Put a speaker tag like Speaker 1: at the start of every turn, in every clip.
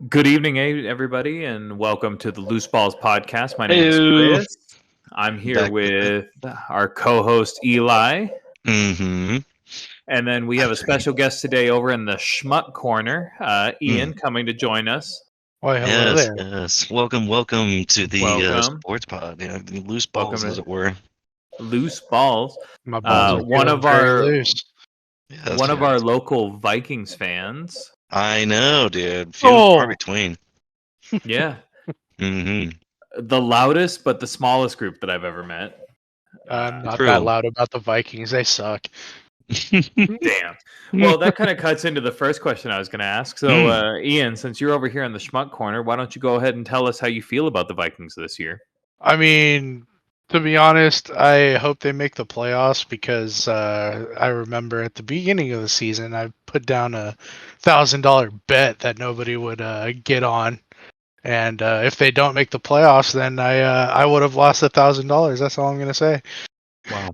Speaker 1: Good evening, everybody, and welcome to the Loose Balls podcast. My name is
Speaker 2: Ew.
Speaker 1: Chris. I'm here
Speaker 2: Back with it.
Speaker 1: with our co-host Eli,
Speaker 2: Mm-hmm.
Speaker 1: and then we have a special guest today over in the Schmuck Corner, Ian, coming to join us.
Speaker 3: Why, hello
Speaker 2: Yes,
Speaker 3: there.
Speaker 2: yes. Welcome to the
Speaker 1: Welcome.
Speaker 2: sports pod. The loose
Speaker 1: Welcome
Speaker 2: balls,
Speaker 1: to
Speaker 2: as it were.
Speaker 1: Loose Balls.
Speaker 3: My balls are
Speaker 1: One
Speaker 3: feeling
Speaker 1: of
Speaker 3: very
Speaker 1: our
Speaker 3: loose.
Speaker 2: Yes,
Speaker 1: one of
Speaker 2: yes.
Speaker 1: our local Vikings fans.
Speaker 2: I know, dude. Few and far between.
Speaker 1: Yeah,
Speaker 2: Mm-hmm.
Speaker 1: the loudest but the smallest group that I've ever met.
Speaker 3: I'm not
Speaker 2: True.
Speaker 3: that loud about the Vikings. They suck.
Speaker 1: Damn. Well, that kind of cuts into the first question I was going to ask. So, Ian, since you're over here in the Schmuck Corner, why don't you go ahead and tell us how you feel about the Vikings this year?
Speaker 3: I mean, to be honest, I hope they make the playoffs because I remember at the beginning of the season I put down a $1,000 bet that nobody would get on, and if they don't make the playoffs, then I would have lost $1,000. That's all I'm gonna say.
Speaker 2: Wow.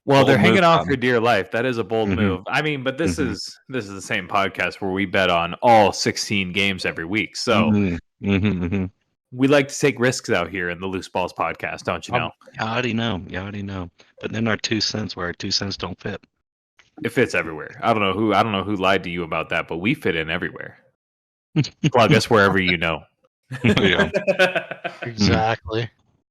Speaker 1: Well,
Speaker 2: Bold
Speaker 1: they're hanging
Speaker 2: move,
Speaker 1: on
Speaker 2: Tom.
Speaker 1: for dear life. That is a bold
Speaker 2: Mhm.
Speaker 1: move. I mean, but this
Speaker 2: Mhm.
Speaker 1: is the same podcast where we bet on all 16 games every week. So
Speaker 2: Mm-hmm.
Speaker 1: we like to take risks out here in the Loose Balls podcast, don't you know?
Speaker 2: You already know. You already know. But then our 2 cents where our 2 cents don't fit.
Speaker 1: It fits everywhere. I don't know who lied to you about that, but we fit in everywhere. Plug us wherever you know.
Speaker 2: Yeah.
Speaker 3: Exactly.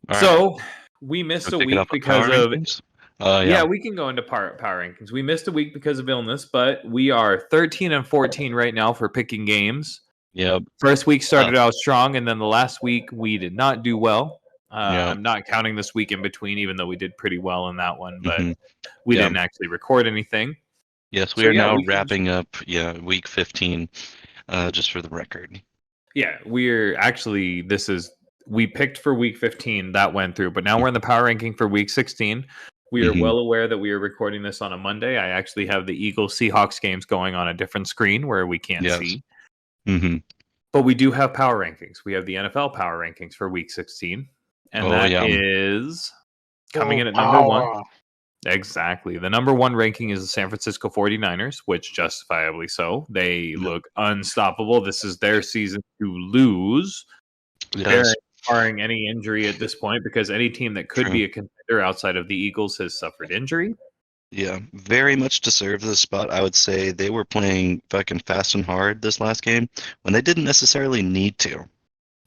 Speaker 2: All right.
Speaker 1: So we missed
Speaker 2: So
Speaker 1: a
Speaker 2: kick it
Speaker 1: week
Speaker 2: off with
Speaker 1: because
Speaker 2: power
Speaker 1: of
Speaker 2: rankings?
Speaker 1: yeah, we can go into power rankings. We missed a week because of illness, but we are 13 and 14 right now for picking games.
Speaker 2: Yep.
Speaker 1: First week started out strong, and then the last week we did not do well.
Speaker 2: Yeah.
Speaker 1: I'm not counting this week in between, even though we did pretty well in that one, but
Speaker 2: Mhm.
Speaker 1: we
Speaker 2: Yeah.
Speaker 1: didn't actually record anything.
Speaker 2: Yes, we
Speaker 1: So,
Speaker 2: are
Speaker 1: yeah,
Speaker 2: now
Speaker 1: we can-
Speaker 2: wrapping up, week 15, just for the record.
Speaker 1: Yeah, we're actually we picked for week 15, that went through, but now we're in the power ranking for week 16. We are
Speaker 2: Mhm.
Speaker 1: well aware that we are recording this on a Monday. I actually have the Eagles Seahawks games going on a different screen where we can't
Speaker 2: Yes.
Speaker 1: see.
Speaker 2: Mm-hmm.
Speaker 1: But we do have power rankings. We have the NFL power rankings for week 16. And that is coming in at number one. Exactly. The number one ranking is the San Francisco 49ers, which justifiably so. They look unstoppable. This is their season to lose.
Speaker 2: Yes.
Speaker 1: Barring any injury at this point, because any team that could
Speaker 2: True.
Speaker 1: be a contender outside of the Eagles has suffered injury.
Speaker 2: Yeah, very much deserved this spot. I would say they were playing fucking fast and hard this last game when they didn't necessarily need to.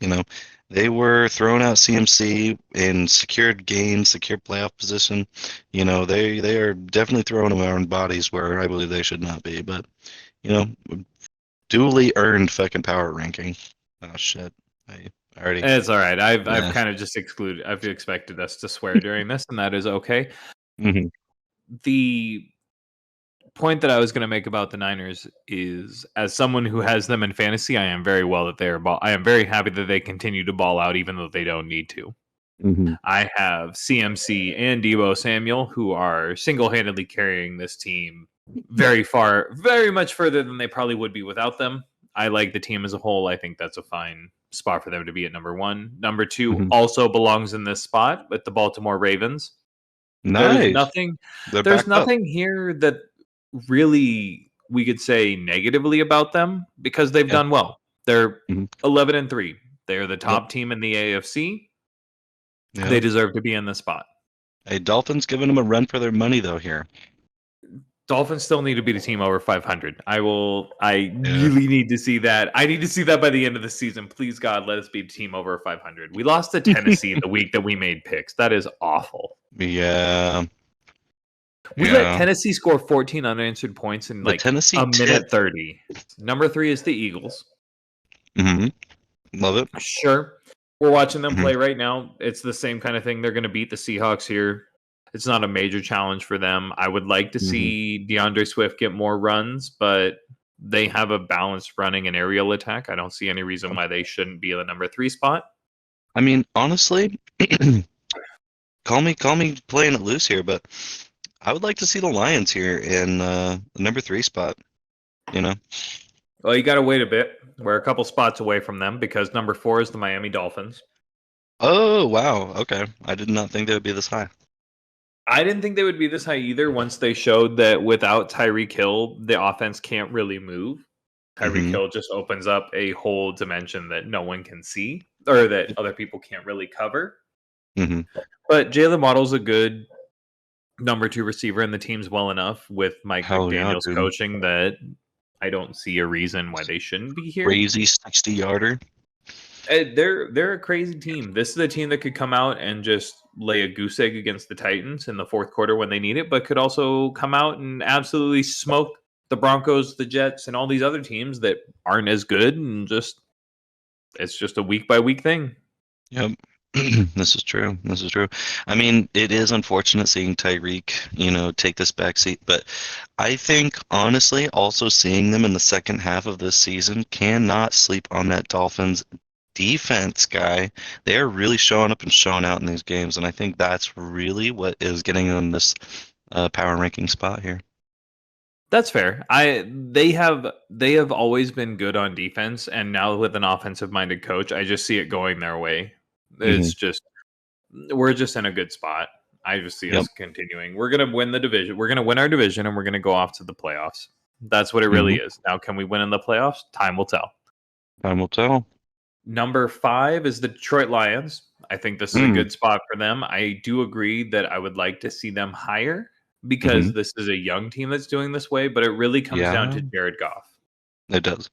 Speaker 2: You know, they were throwing out CMC in secured games, secure playoff position. You know, they are definitely throwing them around bodies where I believe they should not be. But, you know, duly earned fucking power ranking. Oh shit. I already.
Speaker 1: It's all right. I've
Speaker 2: Yeah.
Speaker 1: kind of just excluded. I've expected us to swear during this, and that is okay.
Speaker 2: Mhm.
Speaker 1: The point that I was going to make about the Niners is, as someone who has them in fantasy, I am very well that they're I am very happy that they continue to ball out, even though they don't need to.
Speaker 2: Mhm.
Speaker 1: I have CMC and Deebo Samuel, who are single-handedly carrying this team very much further than they probably would be without them. I like the team as a whole. I think that's a fine spot for them to be at number one. Number two
Speaker 2: Mhm.
Speaker 1: also belongs in this spot with the Baltimore Ravens.
Speaker 2: Nice.
Speaker 1: There's nothing here that really we could say negatively about them because they've done well. They're 11 and 3. They're the top team in the AFC.
Speaker 2: Yeah.
Speaker 1: They deserve to be in this spot.
Speaker 2: Hey, Dolphins giving them a run for their money though here.
Speaker 1: Dolphins still need to beat a team over 500. I really need to see that. I need to see that by the end of the season. Please, God, let us beat a team over 500. We lost to Tennessee the week that we made picks. That is awful.
Speaker 2: Yeah.
Speaker 1: We let Tennessee score 14 unanswered points in like
Speaker 2: Tennessee
Speaker 1: a minute 30. Number 3 is the Eagles.
Speaker 2: Mm-hmm. Love it.
Speaker 1: Sure. We're watching them play right now. It's the same kind of thing. They're going to beat the Seahawks here. It's not a major challenge for them. I would like to see DeAndre Swift get more runs, but they have a balanced running and aerial attack. I don't see any reason why they shouldn't be in the number 3 spot.
Speaker 2: I mean, honestly, call me playing it loose here, but I would like to see the Lions here in the number 3 spot. You know?
Speaker 1: Well, you got to wait a bit. We're a couple spots away from them because number 4 is the Miami Dolphins.
Speaker 2: Oh, wow. Okay. I did not think they would be this high.
Speaker 1: I didn't think they would be this high either once they showed that without Tyreek Hill, the offense can't really move. Tyreek Hill just opens up a whole dimension that no one can see or that other people can't really cover. But Jalen Waddle's a good number 2 receiver, and the team's well enough with Mike McDaniel's coaching that I don't see a reason why they shouldn't be here.
Speaker 2: Crazy 60-yarder.
Speaker 1: They're a crazy team. This is a team that could come out and just lay a goose egg against the Titans in the fourth quarter when they need it, but could also come out and absolutely smoke the Broncos, the Jets, and all these other teams that aren't as good, and it's just a week by week thing.
Speaker 2: Yep. This is true. I mean, it is unfortunate seeing Tyreek, take this backseat, but I think honestly, also seeing them in the second half of this season, cannot sleep on that Dolphins defense, guy. They are really showing up and showing out in these games, and I think that's really what is getting them this power ranking spot here.
Speaker 1: That's fair. They have always been good on defense, and now with an offensive minded coach, I just see it going their way. It's just we're just in a good spot. I just see us continuing. We're gonna win the division. We're gonna win our division, and we're gonna go off to the playoffs. That's what it really is. Now, can we win in the playoffs? Time will tell.
Speaker 2: Time will tell.
Speaker 1: Number 5 is the Detroit Lions. I think this is a good spot for them. I do agree that I would like to see them higher because this is a young team that's doing this way, but it really comes down to Jared Goff.
Speaker 2: It does.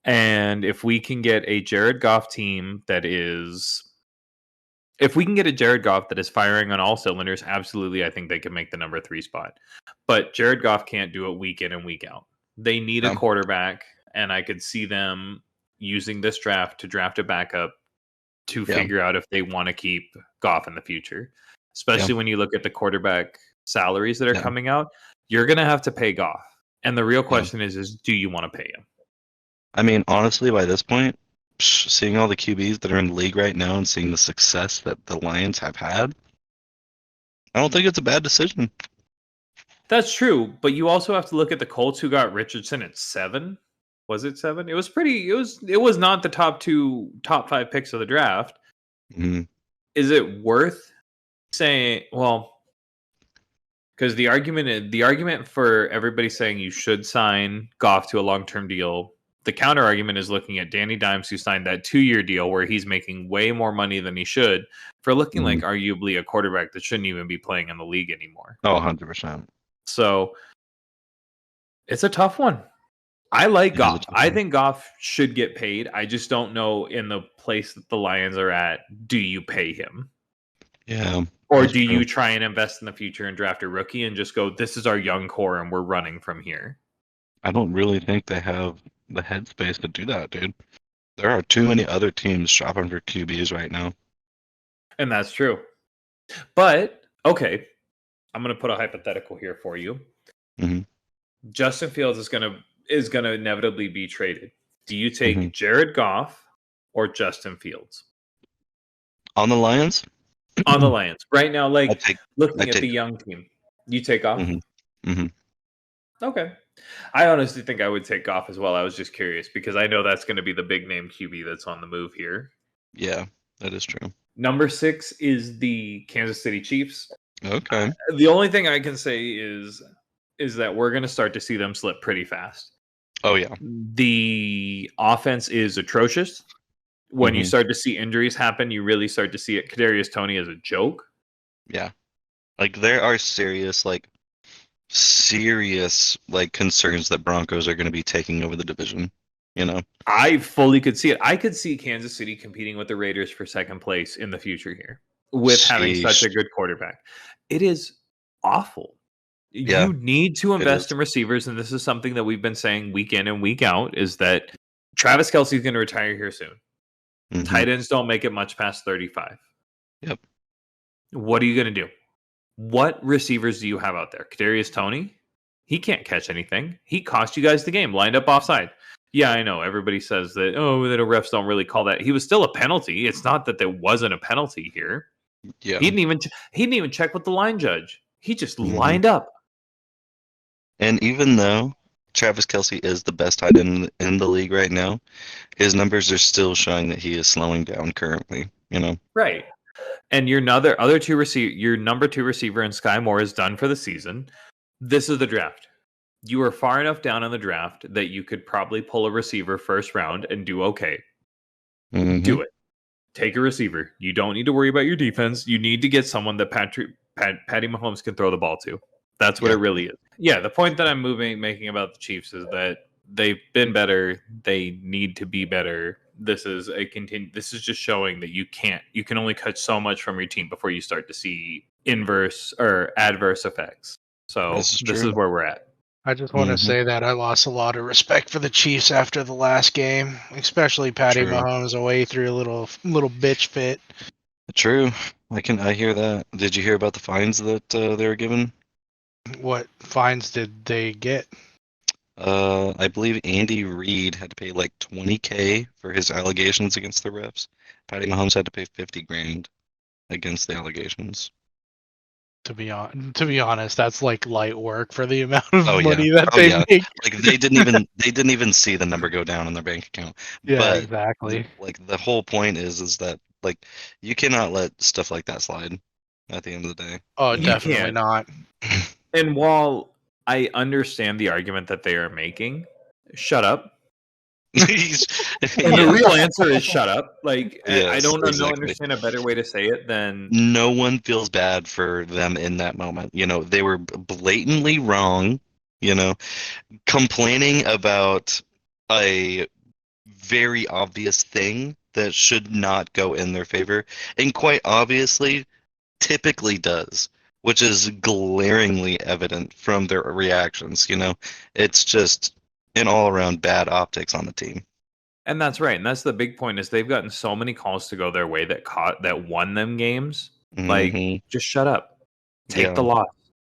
Speaker 1: And if we can get a Jared Goff team if we can get a Jared Goff that is firing on all cylinders, absolutely, I think they can make the number 3 spot. But Jared Goff can't do it week in and week out. They need a quarterback, and I could see them using this draft to draft a backup to figure out if they want to keep Goff in the future. Especially when you look at the quarterback salaries that are coming out, you're going to have to pay Goff. And the real question is do you want to pay him?
Speaker 2: I mean, honestly, by this point, seeing all the QBs that are in the league right now and seeing the success that the Lions have had, I don't think it's a bad decision.
Speaker 1: That's true, but you also have to look at the Colts, who got Richardson at 7. Was it 7? It was pretty. It was not the top 5 picks of the draft. Is it worth saying? Well, because the argument for everybody saying you should sign Goff to a long-term deal. The counter argument is looking at Danny Dimes, who signed that 2-year deal where he's making way more money than he should for looking like arguably a quarterback that shouldn't even be playing in the league anymore.
Speaker 2: Oh, 100%.
Speaker 1: So it's a tough one. I like Goff. I think Goff should get paid. I just don't know in the place that the Lions are at, do you pay him?
Speaker 2: Yeah.
Speaker 1: Or do you try and invest in the future and draft a rookie and just go, this is our young core and we're running from here?
Speaker 2: I don't really think they have the headspace to do that, dude. There are too many other teams shopping for QBs right now.
Speaker 1: And that's true. But, okay, I'm going to put a hypothetical here for you. Justin Fields is going to inevitably be traded. Do you take Jared Goff or Justin Fields?
Speaker 2: On the Lions?
Speaker 1: On the Lions. Right now, looking at the young team. You take Goff? Okay. I honestly think I would take Goff as well. I was just curious because I know that's going to be the big name QB that's on the move here.
Speaker 2: Yeah, that is true.
Speaker 1: Number 6 is the Kansas City Chiefs.
Speaker 2: Okay.
Speaker 1: The only thing I can say is that we're going to start to see them slip pretty fast.
Speaker 2: Oh, yeah.
Speaker 1: The offense is atrocious. When you start to see injuries happen, you really start to see it. Kadarius Toney is a joke.
Speaker 2: Yeah. There are serious concerns that Broncos are going to be taking over the division.
Speaker 1: I fully could see it. I could see Kansas City competing with the Raiders for second place in the future here with having such a good quarterback. It is awful.
Speaker 2: Yeah,
Speaker 1: you need to invest in receivers, and this is something that we've been saying week in and week out, is that Travis Kelce is going to retire here soon. Tight ends don't make it much past 35.
Speaker 2: Yep.
Speaker 1: What are you going to do? What receivers do you have out there? Kadarius Toney? He can't catch anything. He cost you guys the game, lined up offside. Yeah, I know. Everybody says that, the refs don't really call that. He was still a penalty. It's not that there wasn't a penalty here.
Speaker 2: Yeah.
Speaker 1: He didn't even check with the line judge. He just lined up.
Speaker 2: And even though Travis Kelce is the best tight end in the league right now, his numbers are still showing that he is slowing down currently.
Speaker 1: Right. And your number 2 receiver in Sky Moore is done for the season. This is the draft. you are far enough down in the draft that you could probably pull a receiver first round and do okay. Do it. Take a receiver. You don't need to worry about your defense. You need to get someone that Patty Mahomes can throw the ball to. That's what it really is. Yeah, the point that I'm making about the Chiefs is that they've been better. They need to be better. This is This is just showing that you can only cut so much from your team before you start to see inverse or adverse effects. So this is where we're at.
Speaker 3: I just want to say that I lost a lot of respect for the Chiefs after the last game, especially Patty Mahomes away through a little bitch fit.
Speaker 2: True. I hear that. Did you hear about the fines that they were given?
Speaker 3: What fines did they get?
Speaker 2: I believe Andy Reid had to pay like $20,000 for his allegations against the refs. Patty Mahomes had to pay $50,000 against the allegations.
Speaker 3: To be honest, that's like light work for the amount of money that they make.
Speaker 2: Like they didn't even see the number go down on their bank account.
Speaker 3: Yeah, but exactly.
Speaker 2: Like the whole point is that like you cannot let stuff like that slide at the end of the day.
Speaker 3: Oh, definitely not.
Speaker 1: And while I understand the argument that they are making, shut up. And the real answer is shut up. Like I don't understand a better way to say it than
Speaker 2: no one feels bad for them in that moment. You know, they were blatantly wrong, you know, complaining about a very obvious thing that should not go in their favor and quite obviously typically does, which is glaringly evident from their reactions, you know. It's just an all-around bad optics on the team.
Speaker 1: And that's right. And that's the big point is they've gotten so many calls to go their way that won them games. Like, just shut up. Take the loss.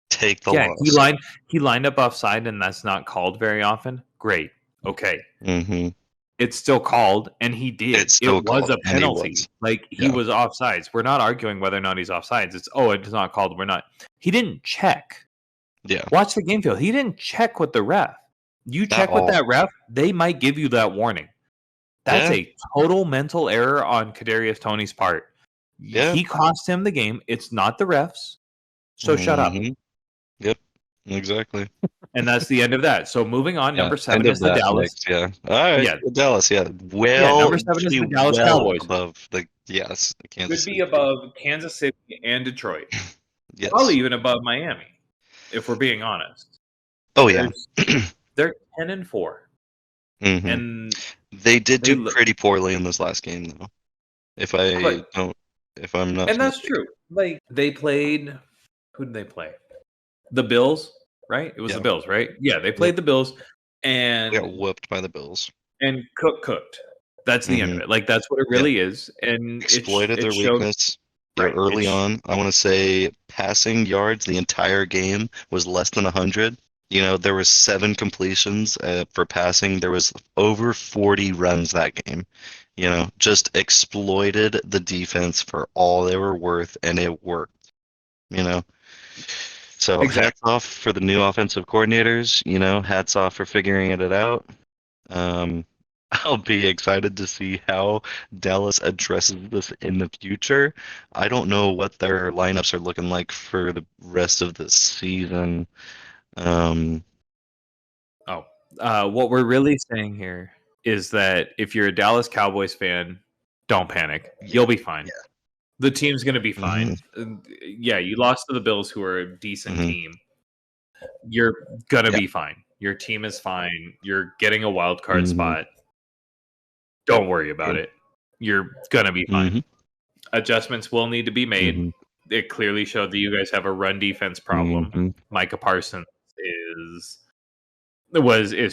Speaker 2: Take the loss.
Speaker 1: Yeah, he lined up offside, and that's not called very often. Great. Okay. It's still called, and he did. It was a penalty. Like, he was offsides. We're not arguing whether or not he's offsides. It's not called. We're not. He didn't check.
Speaker 2: Yeah.
Speaker 1: Watch the game field. He didn't check with the ref. You check with that ref, they might give you that warning. That's a total mental error on Kadarius Toney's part. Yeah. He cost him the game. It's not the refs. So shut up.
Speaker 2: Yep, exactly.
Speaker 1: And that's the end of that. So moving on, number 7 is the Dallas.
Speaker 2: All right. Yeah. Dallas, well,
Speaker 1: number 7 is the Dallas Cowboys.
Speaker 2: Above the Kansas
Speaker 1: Could
Speaker 2: City.
Speaker 1: be above Kansas City and Detroit.
Speaker 2: Yes.
Speaker 1: Probably even above Miami, if we're being honest.
Speaker 2: Oh, yeah.
Speaker 1: They're 10-4. And
Speaker 2: they did do pretty poorly in this last game, though. If I'm not.
Speaker 1: And that's true. Like, they played. Who did they play? The Bills, right? It was the Bills, right? Yeah, they played the Bills, and
Speaker 2: they got whooped by the Bills.
Speaker 1: And cooked. That's the end of it. Like, that's what it really is. And
Speaker 2: exploited their weakness early on. I want to say passing yards the entire game was less than 100. You know, there was 7 completions for passing. There was over 40 runs that game. You know, just exploited the defense for all they were worth, and it worked. You know, so hats off for the new offensive coordinators. You know, hats off for figuring it out. I'll be excited to see how Dallas addresses this in the future. I don't know what their lineups are looking like for the rest of the season.
Speaker 1: What we're really saying here is that if you're a Dallas Cowboys fan, don't panic. You'll be fine. Yeah. The team's going to be fine. Yeah, you lost to the Bills, who are a decent team. You're going to be fine. Your team is fine. You're getting a wild card spot. Don't worry about it. You're going to be fine. Adjustments will need to be made. It clearly showed that you guys have a run defense problem. Micah Parsons is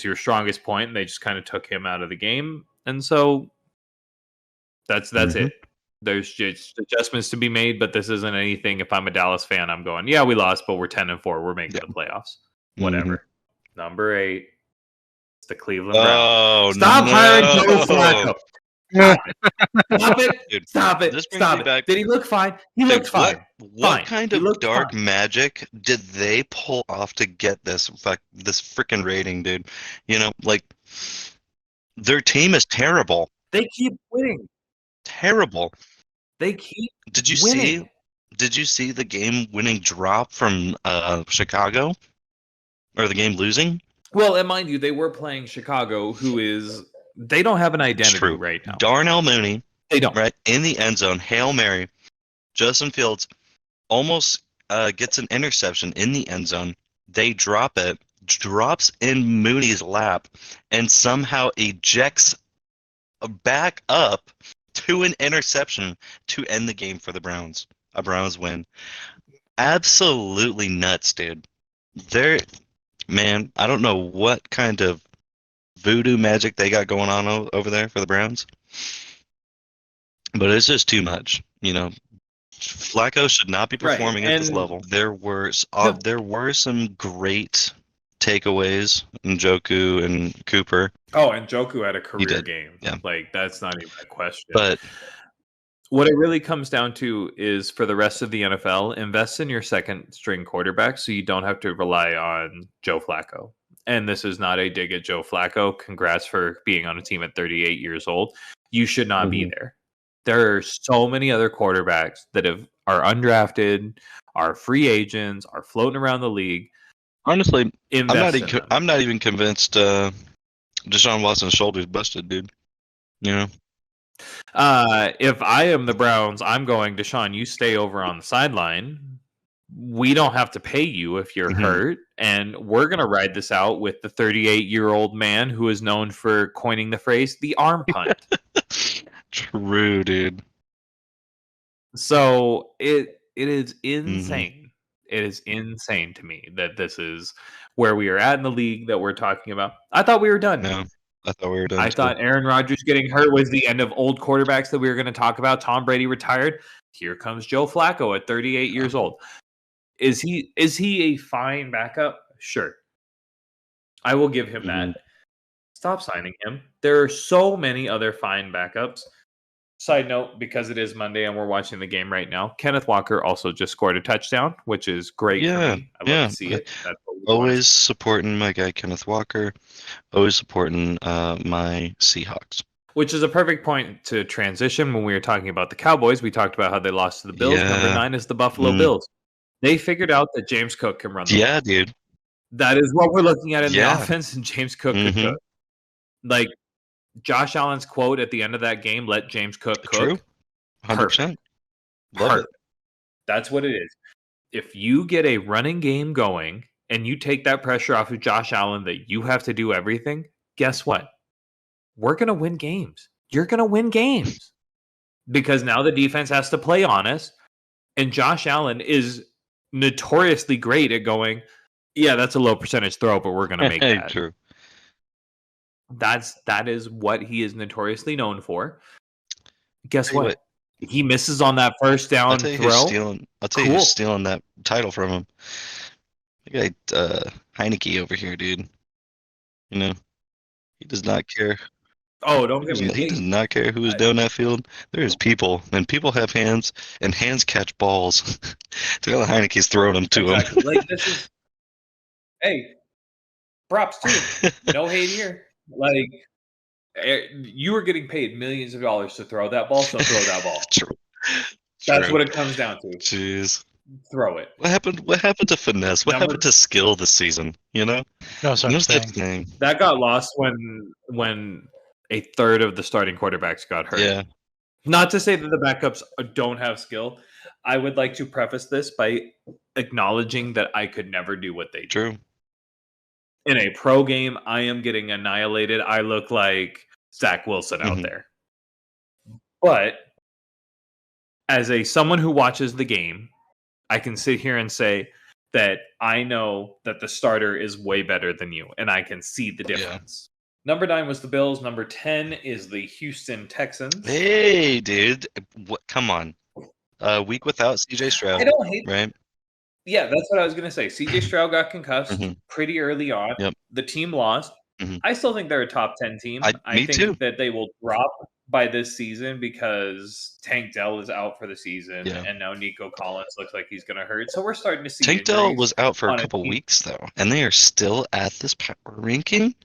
Speaker 1: your strongest point, and they just kind of took him out of the game. And so that's it. There's just adjustments to be made, but this isn't anything. If I'm a Dallas fan, I'm going, yeah, we lost, but we're 10-4. We're making the playoffs. Whatever. Number 8, it's the Cleveland Browns. Stop hiring Joe Flacco. Stop it. Dude, stop it. Stop it. Did he look fine? He looked fine.
Speaker 2: What kind of dark magic did they pull off to get this freaking rating, dude? You know, like, their team is terrible.
Speaker 1: They keep winning.
Speaker 2: Terrible.
Speaker 1: They keep
Speaker 2: Did you
Speaker 1: winning.
Speaker 2: see the game-winning drop from Chicago? or the game losing.
Speaker 1: Well, and mind you, they were playing Chicago, they don't have an identity right now.
Speaker 2: Darnell Mooney,
Speaker 1: they don't.
Speaker 2: Right in the end zone, Hail Mary. Justin Fields almost gets an interception in the end zone. They drop it, drops in Mooney's lap, and somehow ejects back up to an interception to end the game for the Browns. A Browns win. Absolutely nuts, dude. Man, I don't know what kind of voodoo magic they got going on over there for the Browns, but it's just too much. Flacco should not be performing at this level. There were some great takeaways in Njoku and Cooper.
Speaker 1: Oh, and Njoku had a career game.
Speaker 2: Yeah.
Speaker 1: Like, that's not even a question.
Speaker 2: But
Speaker 1: what it really comes down to is, for the rest of the NFL, invest in your second string quarterback so you don't have to rely on Joe Flacco. And this is not a dig at Joe Flacco. Congrats for being on a team at 38 years old. You should not be there. There are so many other quarterbacks that are undrafted, are free agents, are floating around the league.
Speaker 2: Honestly, I'm not even convinced Deshaun Watson's shoulder's busted, dude.
Speaker 1: If I am the Browns, I'm going, Deshaun, you stay over on the sideline. We don't have to pay you if you're hurt, and we're going to ride this out with the 38-year-old man who is known for coining the phrase, the arm punt.
Speaker 2: True, dude.
Speaker 1: So it is insane. It is insane to me that this is where we are at in the league that we're talking about. I thought we were done.
Speaker 2: No, I thought we were done.
Speaker 1: I thought Aaron Rodgers getting hurt was the end of old quarterbacks that we were going to talk about. Tom Brady retired. Here comes Joe Flacco at 38 years old. Is he a fine backup? Sure. I will give him that. Stop signing him. There are so many other fine backups. Side note, because it is Monday and we're watching the game right now, Kenneth Walker also just scored a touchdown, which is great for me. I love to see it.
Speaker 2: Always supporting my guy Kenneth Walker. Always supporting my Seahawks.
Speaker 1: Which is a perfect point to transition. When we were talking about the Cowboys, we talked about how they lost to the Bills.
Speaker 2: Yeah.
Speaker 1: Number 9 is the Buffalo Bills. They figured out that James Cook can run the ball.
Speaker 2: Dude.
Speaker 1: That is what we're looking at in the offense, and James Cook could cook. Like, Josh Allen's quote at the end of that game, let James Cook cook.
Speaker 2: True. 100%. Love it.
Speaker 1: That's what it is. If you get a running game going and you take that pressure off of Josh Allen that you have to do everything, guess what? We're going to win games. You're going to win games. Because now the defense has to play honest, and Josh Allen is notoriously great at going, yeah, that's a low percentage throw, but we're going to make that.
Speaker 2: True.
Speaker 1: That is what he is notoriously known for. Guess what? He misses on that first down throw.
Speaker 2: I'll tell you who's stealing that title from him. The guy Heineke over here, dude. He does not care.
Speaker 1: Oh, don't get me.
Speaker 2: He does not care who is down that field. There's people, and people have hands, and hands catch balls. Taylor Heineke's throwing them to him.
Speaker 1: Like, this is, hey, props too. No hate here. Like, you were getting paid millions of dollars to throw that ball, so throw that ball.
Speaker 2: True.
Speaker 1: That's what it comes down to.
Speaker 2: Jeez.
Speaker 1: Throw it.
Speaker 2: What happened to finesse? What happened to skill this season?
Speaker 3: No such thing.
Speaker 1: That got lost when a third of the starting quarterbacks got hurt.
Speaker 2: Yeah.
Speaker 1: Not to say that the backups don't have skill. I would like to preface this by acknowledging that I could never do what they do.
Speaker 2: True.
Speaker 1: In a pro game, I am getting annihilated. I look like Zach Wilson out there. But as someone who watches the game, I can sit here and say that I know that the starter is way better than you, and I can see the difference. Yeah. Number 9 was the Bills. Number 10 is the Houston Texans.
Speaker 2: Hey, dude. Come on. A week without CJ Stroud.
Speaker 1: I don't hate
Speaker 2: right?
Speaker 1: Yeah, that's what I was going to say. CJ Stroud got concussed pretty early on.
Speaker 2: Yep.
Speaker 1: The team lost. I still think they're a top 10 team. I think
Speaker 2: too.
Speaker 1: that they will drop by this season because Tank Dell is out for the season, and now Nico Collins looks like he's going to hurt. So we're starting to see
Speaker 2: Tank Dell was out for a couple weeks, though, and they are still at this power ranking?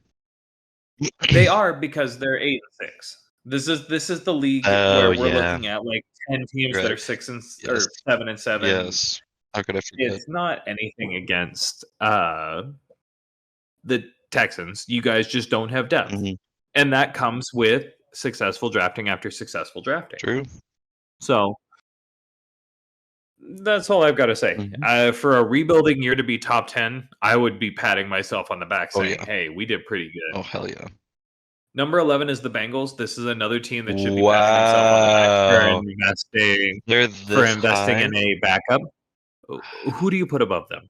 Speaker 1: They are, because they're 8-6. This is the league where we're looking at like 10 teams that are 6 and or 7 and 7.
Speaker 2: Yes. How could I forget?
Speaker 1: It's not anything against the Texans. You guys just don't have depth. And that comes with successful drafting after successful drafting.
Speaker 2: True.
Speaker 1: So that's all I've got to say. For a rebuilding year to be top 10, I would be patting myself on the back saying, hey, we did pretty good.
Speaker 2: Oh, hell yeah.
Speaker 1: Number 11 is the Bengals. This is another team that should be patting itself on the back for investing in a backup. Who do you put above them?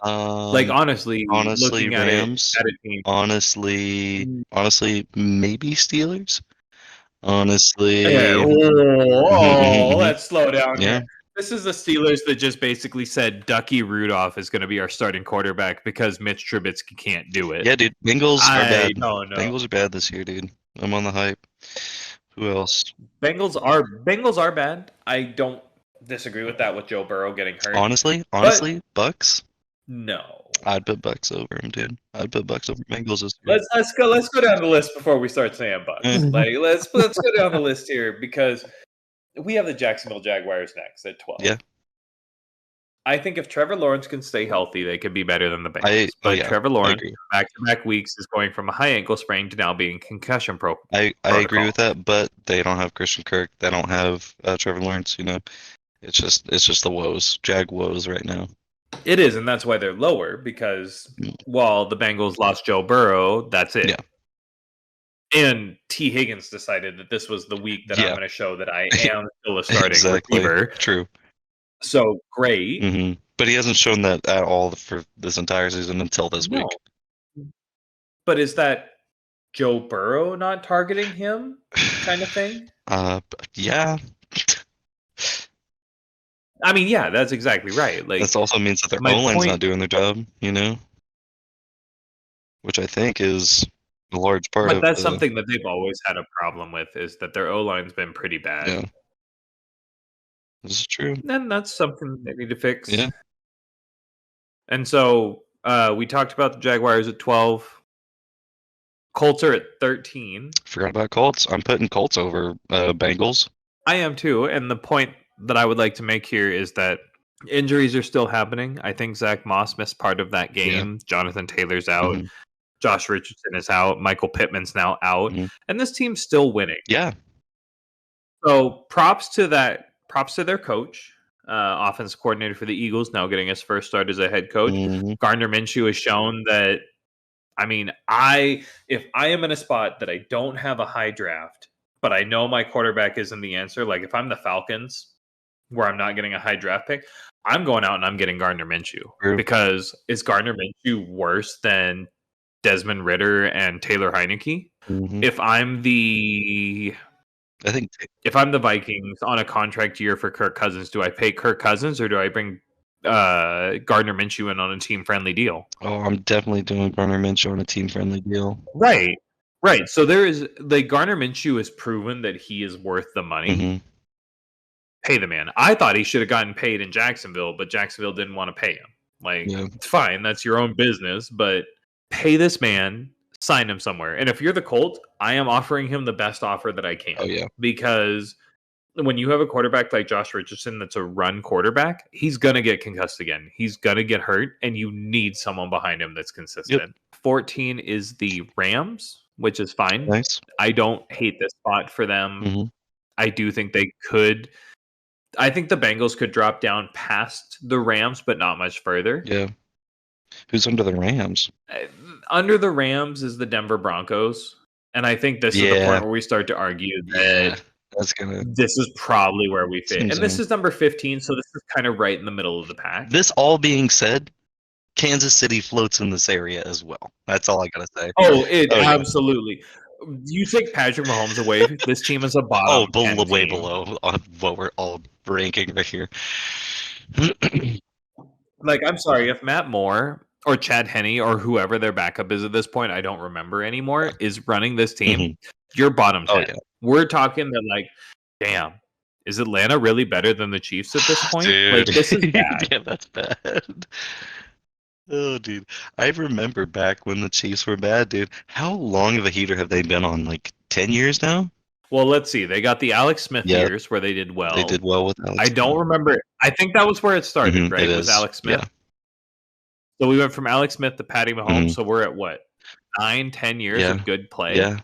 Speaker 1: Honestly, looking
Speaker 2: Rams.
Speaker 1: at a team.
Speaker 2: Honestly, maybe Steelers. Honestly,
Speaker 1: let's slow down here. This is the Steelers that just basically said Ducky Rudolph is going to be our starting quarterback because Mitch Trubisky can't do it.
Speaker 2: Yeah, dude. Bengals are bad. Bengals are bad this year, dude. I'm on the hype. Who else?
Speaker 1: Bengals are bad. I don't disagree with that with Joe Burrow getting hurt.
Speaker 2: Honestly, Bucks?
Speaker 1: No.
Speaker 2: I'd put Bucks over him, dude. I'd put Bucks over Bengals this year.
Speaker 1: Let's go down the list before we start saying Bucks. Let's go down the list here because we have the Jacksonville Jaguars next at 12.
Speaker 2: Yeah.
Speaker 1: I think if Trevor Lawrence can stay healthy, they could be better than the Bengals. Trevor Lawrence, back-to-back weeks, is going from a high ankle sprain to now being concussion protocol.
Speaker 2: I agree with that, but they don't have Christian Kirk. They don't have Trevor Lawrence. It's just the woes, Jag woes right now.
Speaker 1: It is, and that's why they're lower because while the Bengals lost Joe Burrow, that's it.
Speaker 2: Yeah.
Speaker 1: And T. Higgins decided that this was the week that I'm going to show that I am still a starting receiver.
Speaker 2: True.
Speaker 1: So great.
Speaker 2: But he hasn't shown that at all for this entire season until this week.
Speaker 1: But is that Joe Burrow not targeting him kind of thing?
Speaker 2: Yeah.
Speaker 1: I mean, yeah, that's exactly right.
Speaker 2: This also means that their O-line's not doing their job, which I think is a large part of.
Speaker 1: But that's something that they've always had a problem with is that their O-line's been pretty bad.
Speaker 2: Yeah. This is true.
Speaker 1: And that's something they need to fix.
Speaker 2: Yeah.
Speaker 1: And so we talked about the Jaguars at 12. Colts are at 13.
Speaker 2: Forgot about Colts. I'm putting Colts over Bengals.
Speaker 1: I am too. And the point that I would like to make here is that injuries are still happening. I think Zach Moss missed part of that game. Yeah. Jonathan Taylor's out. Josh Richardson is out. Michael Pittman's now out. And this team's still winning.
Speaker 2: Yeah.
Speaker 1: So props to their coach, offensive coordinator for the Eagles, now getting his first start as a head coach. Gardner Minshew has shown that, if I am in a spot that I don't have a high draft, but I know my quarterback isn't the answer, like if I'm the Falcons, where I'm not getting a high draft pick, I'm going out and I'm getting Gardner Minshew. Because is Gardner Minshew worse than Desmond Ridder and Taylor Heineke? If I'm the Vikings on a contract year for Kirk Cousins, do I pay Kirk Cousins or do I bring Gardner Minshew in on a team-friendly deal?
Speaker 2: Oh, I'm definitely doing Gardner Minshew on a team-friendly deal.
Speaker 1: Right. So there is Gardner Minshew has proven that he is worth the money. Pay the man. I thought he should have gotten paid in Jacksonville, but Jacksonville didn't want to pay him. It's fine. That's your own business, but pay this man, sign him somewhere. And if you're the Colts, I am offering him the best offer that I can.
Speaker 2: Oh, yeah.
Speaker 1: Because when you have a quarterback like Josh Richardson that's a run quarterback, he's going to get concussed again. He's going to get hurt, and you need someone behind him that's consistent. 14 is the Rams, which is fine.
Speaker 2: Nice.
Speaker 1: I don't hate this spot for them. I do think they could. I think the Bengals could drop down past the Rams, but not much further.
Speaker 2: Yeah. Who's under the Rams?
Speaker 1: Under the Rams is the Denver Broncos. And I think this is the point where we start to argue that this is probably where we fit. And this is number 15, so this is kind of right in the middle of the pack.
Speaker 2: This all being said, Kansas City floats in this area as well. That's all I got to say.
Speaker 1: Absolutely. You take Patrick Mahomes away, this team is a bottom.
Speaker 2: Way below what we're all ranking right here.
Speaker 1: I'm sorry, if Matt Moore or Chad Henne or whoever their backup is at this point, I don't remember anymore, is running this team, you're bottom 10. We're talking that damn, is Atlanta really better than the Chiefs at this point?
Speaker 2: Dude.
Speaker 1: This is bad.
Speaker 2: Yeah, that's bad. Oh, dude. I remember back when the Chiefs were bad, dude. How long of a heater have they been on? 10 years now?
Speaker 1: Well, let's see. They got the Alex Smith years where they did well.
Speaker 2: They did well with Alex
Speaker 1: I don't remember. I think that was where it started, right? It was Alex Smith.
Speaker 2: Yeah.
Speaker 1: So we went from Alex Smith to Patty Mahomes. So we're at what? 9-10 years of good play.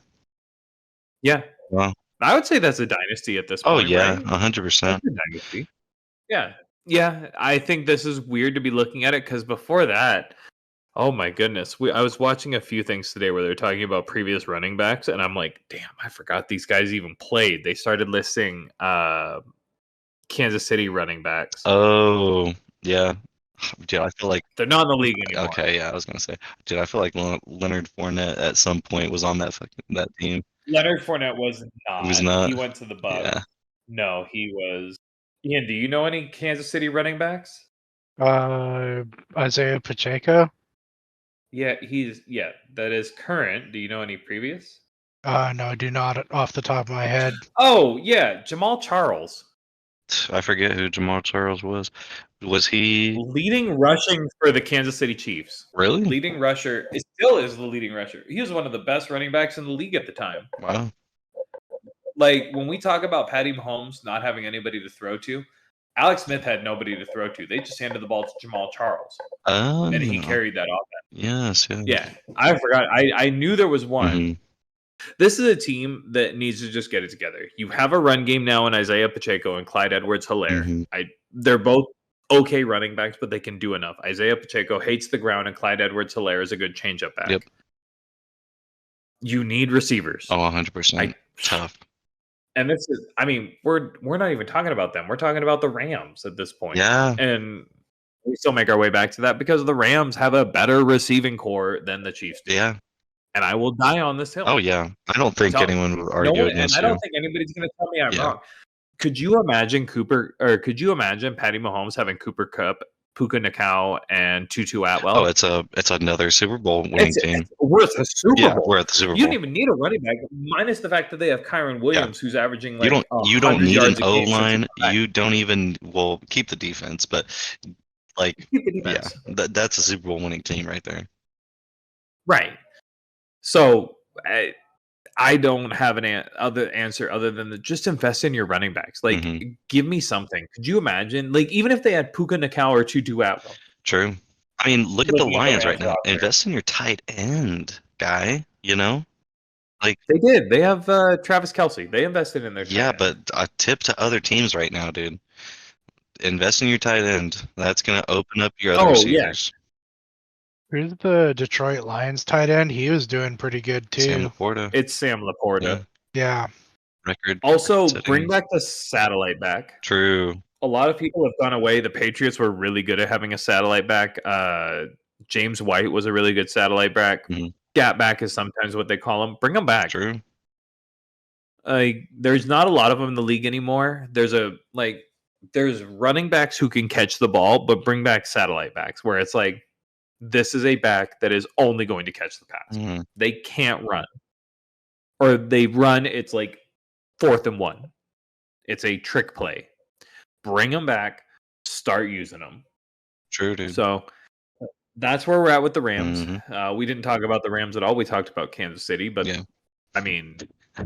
Speaker 1: Yeah.
Speaker 2: Wow.
Speaker 1: I would say that's a dynasty at this point.
Speaker 2: Oh yeah,
Speaker 1: right?
Speaker 2: 100%.
Speaker 1: That's a dynasty. Yeah. I think this is weird to be looking at it because before that, oh my goodness, I was watching a few things today where they're talking about previous running backs, and I'm like, damn, I forgot these guys even played. They started listing Kansas City running backs.
Speaker 2: Oh yeah. Dude, I feel like
Speaker 1: they're not in the league anymore.
Speaker 2: Okay, yeah, I was gonna say, dude, I feel like Leonard Fournette at some point was on that team.
Speaker 1: Leonard Fournette was not.
Speaker 2: He was not.
Speaker 1: He went to the Bucs.
Speaker 2: Yeah.
Speaker 1: No, he was. Ian, do you know any Kansas City running backs?
Speaker 3: Isaiah Pacheco.
Speaker 1: Yeah, that is current. Do you know any previous?
Speaker 3: No, I do not off the top of my head.
Speaker 1: Oh yeah, Jamal Charles.
Speaker 2: I forget who Jamal Charles was. Was he
Speaker 1: leading rushing for the Kansas City Chiefs?
Speaker 2: Really?
Speaker 1: Leading rusher. It still is the leading rusher. He was one of the best running backs in the league at the time.
Speaker 2: Wow.
Speaker 1: Like when we talk about Patty Mahomes not having anybody to throw to, Alex Smith had nobody to throw to. They just handed the ball to Jamal Charles. And he carried that offense.
Speaker 2: Yes.
Speaker 1: Yeah, I forgot. I knew there was one.
Speaker 2: Mm-hmm.
Speaker 1: This is a team that needs to just get it together. You have a run game now in Isaiah Pacheco and Clyde Edwards-Helaire.
Speaker 2: Mm-hmm.
Speaker 1: They're both okay running backs, but they can do enough. Isaiah Pacheco hates the ground, and Clyde Edwards-Helaire is a good change-up back.
Speaker 2: Yep.
Speaker 1: You need receivers.
Speaker 2: Oh, 100%. Tough.
Speaker 1: And this is, I mean, we're not even talking about them. We're talking about the Rams at this point.
Speaker 2: Yeah.
Speaker 1: And we still make our way back to that because the Rams have a better receiving core than the Chiefs do.
Speaker 2: Yeah.
Speaker 1: And I will die on this hill.
Speaker 2: Oh, yeah. I don't think anyone would argue against you.
Speaker 1: I don't think anybody's going to tell me I'm wrong. Could you imagine Patty Mahomes having Cooper Kupp, Puka Nacua, and Tutu Atwell?
Speaker 2: Oh, it's another Super Bowl winning team.
Speaker 1: It's worth a Super Bowl.
Speaker 2: Yeah, we're at the Super Bowl.
Speaker 1: You don't even need a running back, minus the fact that they have Kyron Williams, who's averaging like
Speaker 2: you don't need an O line.
Speaker 1: You
Speaker 2: don't even keep the defense, but like that's a Super Bowl winning team right there.
Speaker 1: Right. So I don't have an other answer other than just invest in your running backs. Like, give me something. Could you imagine? Like, even if they had Puka Nacua or Tutu Atwell.
Speaker 2: True. I mean, look at the Lions right now. Invest in your tight end guy. You know, like
Speaker 1: they did. They have Travis Kelce. They invested in their tight end.
Speaker 2: But a tip to other teams right now, dude. Invest in your tight end. That's gonna open up your other receivers.
Speaker 3: Who's the Detroit Lions tight end? He was doing pretty good too.
Speaker 2: Sam Laporta.
Speaker 1: It's Sam Laporta.
Speaker 3: Yeah.
Speaker 2: Record.
Speaker 1: Also, bring back the satellite back.
Speaker 2: True.
Speaker 1: A lot of people have gone away. The Patriots were really good at having a satellite back. James White was a really good satellite back. Gap back is sometimes what they call them. Bring them back.
Speaker 2: True.
Speaker 1: There's not a lot of them in the league anymore. There's running backs who can catch the ball, but bring back satellite backs where it's like, this is a back that is only going to catch the pass. They can't run. Or they run, it's like 4th and 1. It's a trick play. Bring them back, start using them.
Speaker 2: True, dude.
Speaker 1: So that's where we're at with the Rams. We didn't talk about the Rams at all. We talked about Kansas City, but I mean, I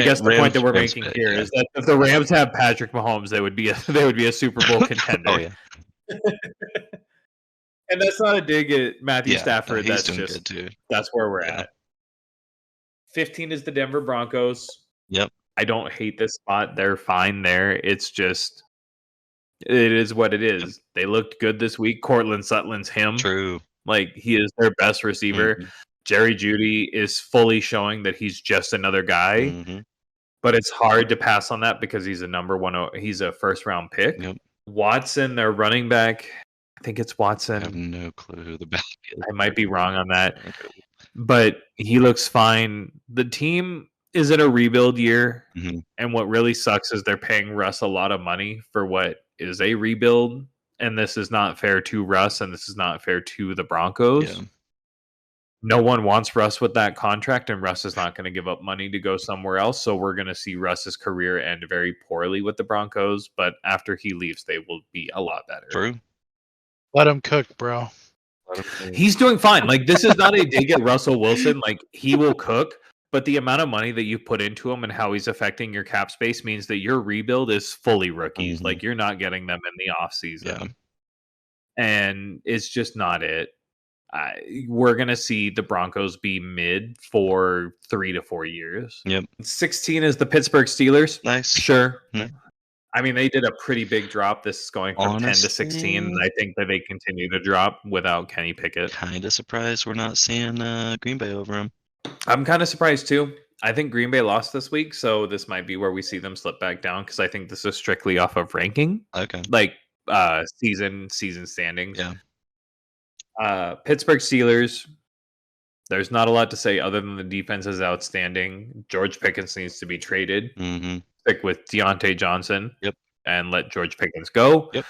Speaker 1: guess the point that we're making here is that if the Rams have Patrick Mahomes, they would be a Super Bowl contender.
Speaker 2: Oh yeah.
Speaker 1: And that's not a dig at Matthew Stafford.
Speaker 2: He's
Speaker 1: that's
Speaker 2: doing
Speaker 1: just
Speaker 2: good too.
Speaker 1: That's where we're at. 15 is the Denver Broncos.
Speaker 2: Yep.
Speaker 1: I don't hate this spot. They're fine there. It's just it is what it is. Yep. They looked good this week. Cortland Sutton's him.
Speaker 2: True.
Speaker 1: Like he is their best receiver. Jerry Jeudy is fully showing that he's just another guy. But it's hard to pass on that because he's he's a first round pick.
Speaker 2: Yep.
Speaker 1: Watson, their running back. I think it's Watson.
Speaker 2: I have no clue who the back is.
Speaker 1: I might be wrong on that. But he looks fine. The team is in a rebuild year. And what really sucks is they're paying Russ a lot of money for what is a rebuild. And this is not fair to Russ, and this is not fair to the Broncos. No one wants Russ with that contract, and Russ is not going to give up money to go somewhere else. So we're going to see Russ's career end very poorly with the Broncos. But after he leaves, they will be a lot better.
Speaker 2: True.
Speaker 3: Let him cook, bro.
Speaker 1: He's doing fine. Like, this is not a dig at Russell Wilson. Like, he will cook, but the amount of money that you put into him and how he's affecting your cap space means that your rebuild is fully rookies. Like, you're not getting them in the offseason. and it's just not it. We're going to see the Broncos be mid for 3 to 4 years.
Speaker 2: Yep.
Speaker 1: 16 is the Pittsburgh Steelers.
Speaker 2: Nice.
Speaker 1: Sure.
Speaker 2: Yeah.
Speaker 1: I mean, they did a pretty big drop. This is going from 10 to 16, and I think that they continue to drop without Kenny Pickett.
Speaker 2: Kind of surprised we're not seeing Green Bay over them.
Speaker 1: I'm kind of surprised too. I think Green Bay lost this week, so this might be where we see them slip back down because I think this is strictly off of ranking.
Speaker 2: Okay.
Speaker 1: Like season standings.
Speaker 2: Yeah.
Speaker 1: Pittsburgh Steelers. There's not a lot to say other than the defense is outstanding. George Pickens needs to be traded.
Speaker 2: Mm-hmm.
Speaker 1: Stick with Deontay Johnson.
Speaker 2: Yep.
Speaker 1: And let George Pickens go.
Speaker 2: Yep.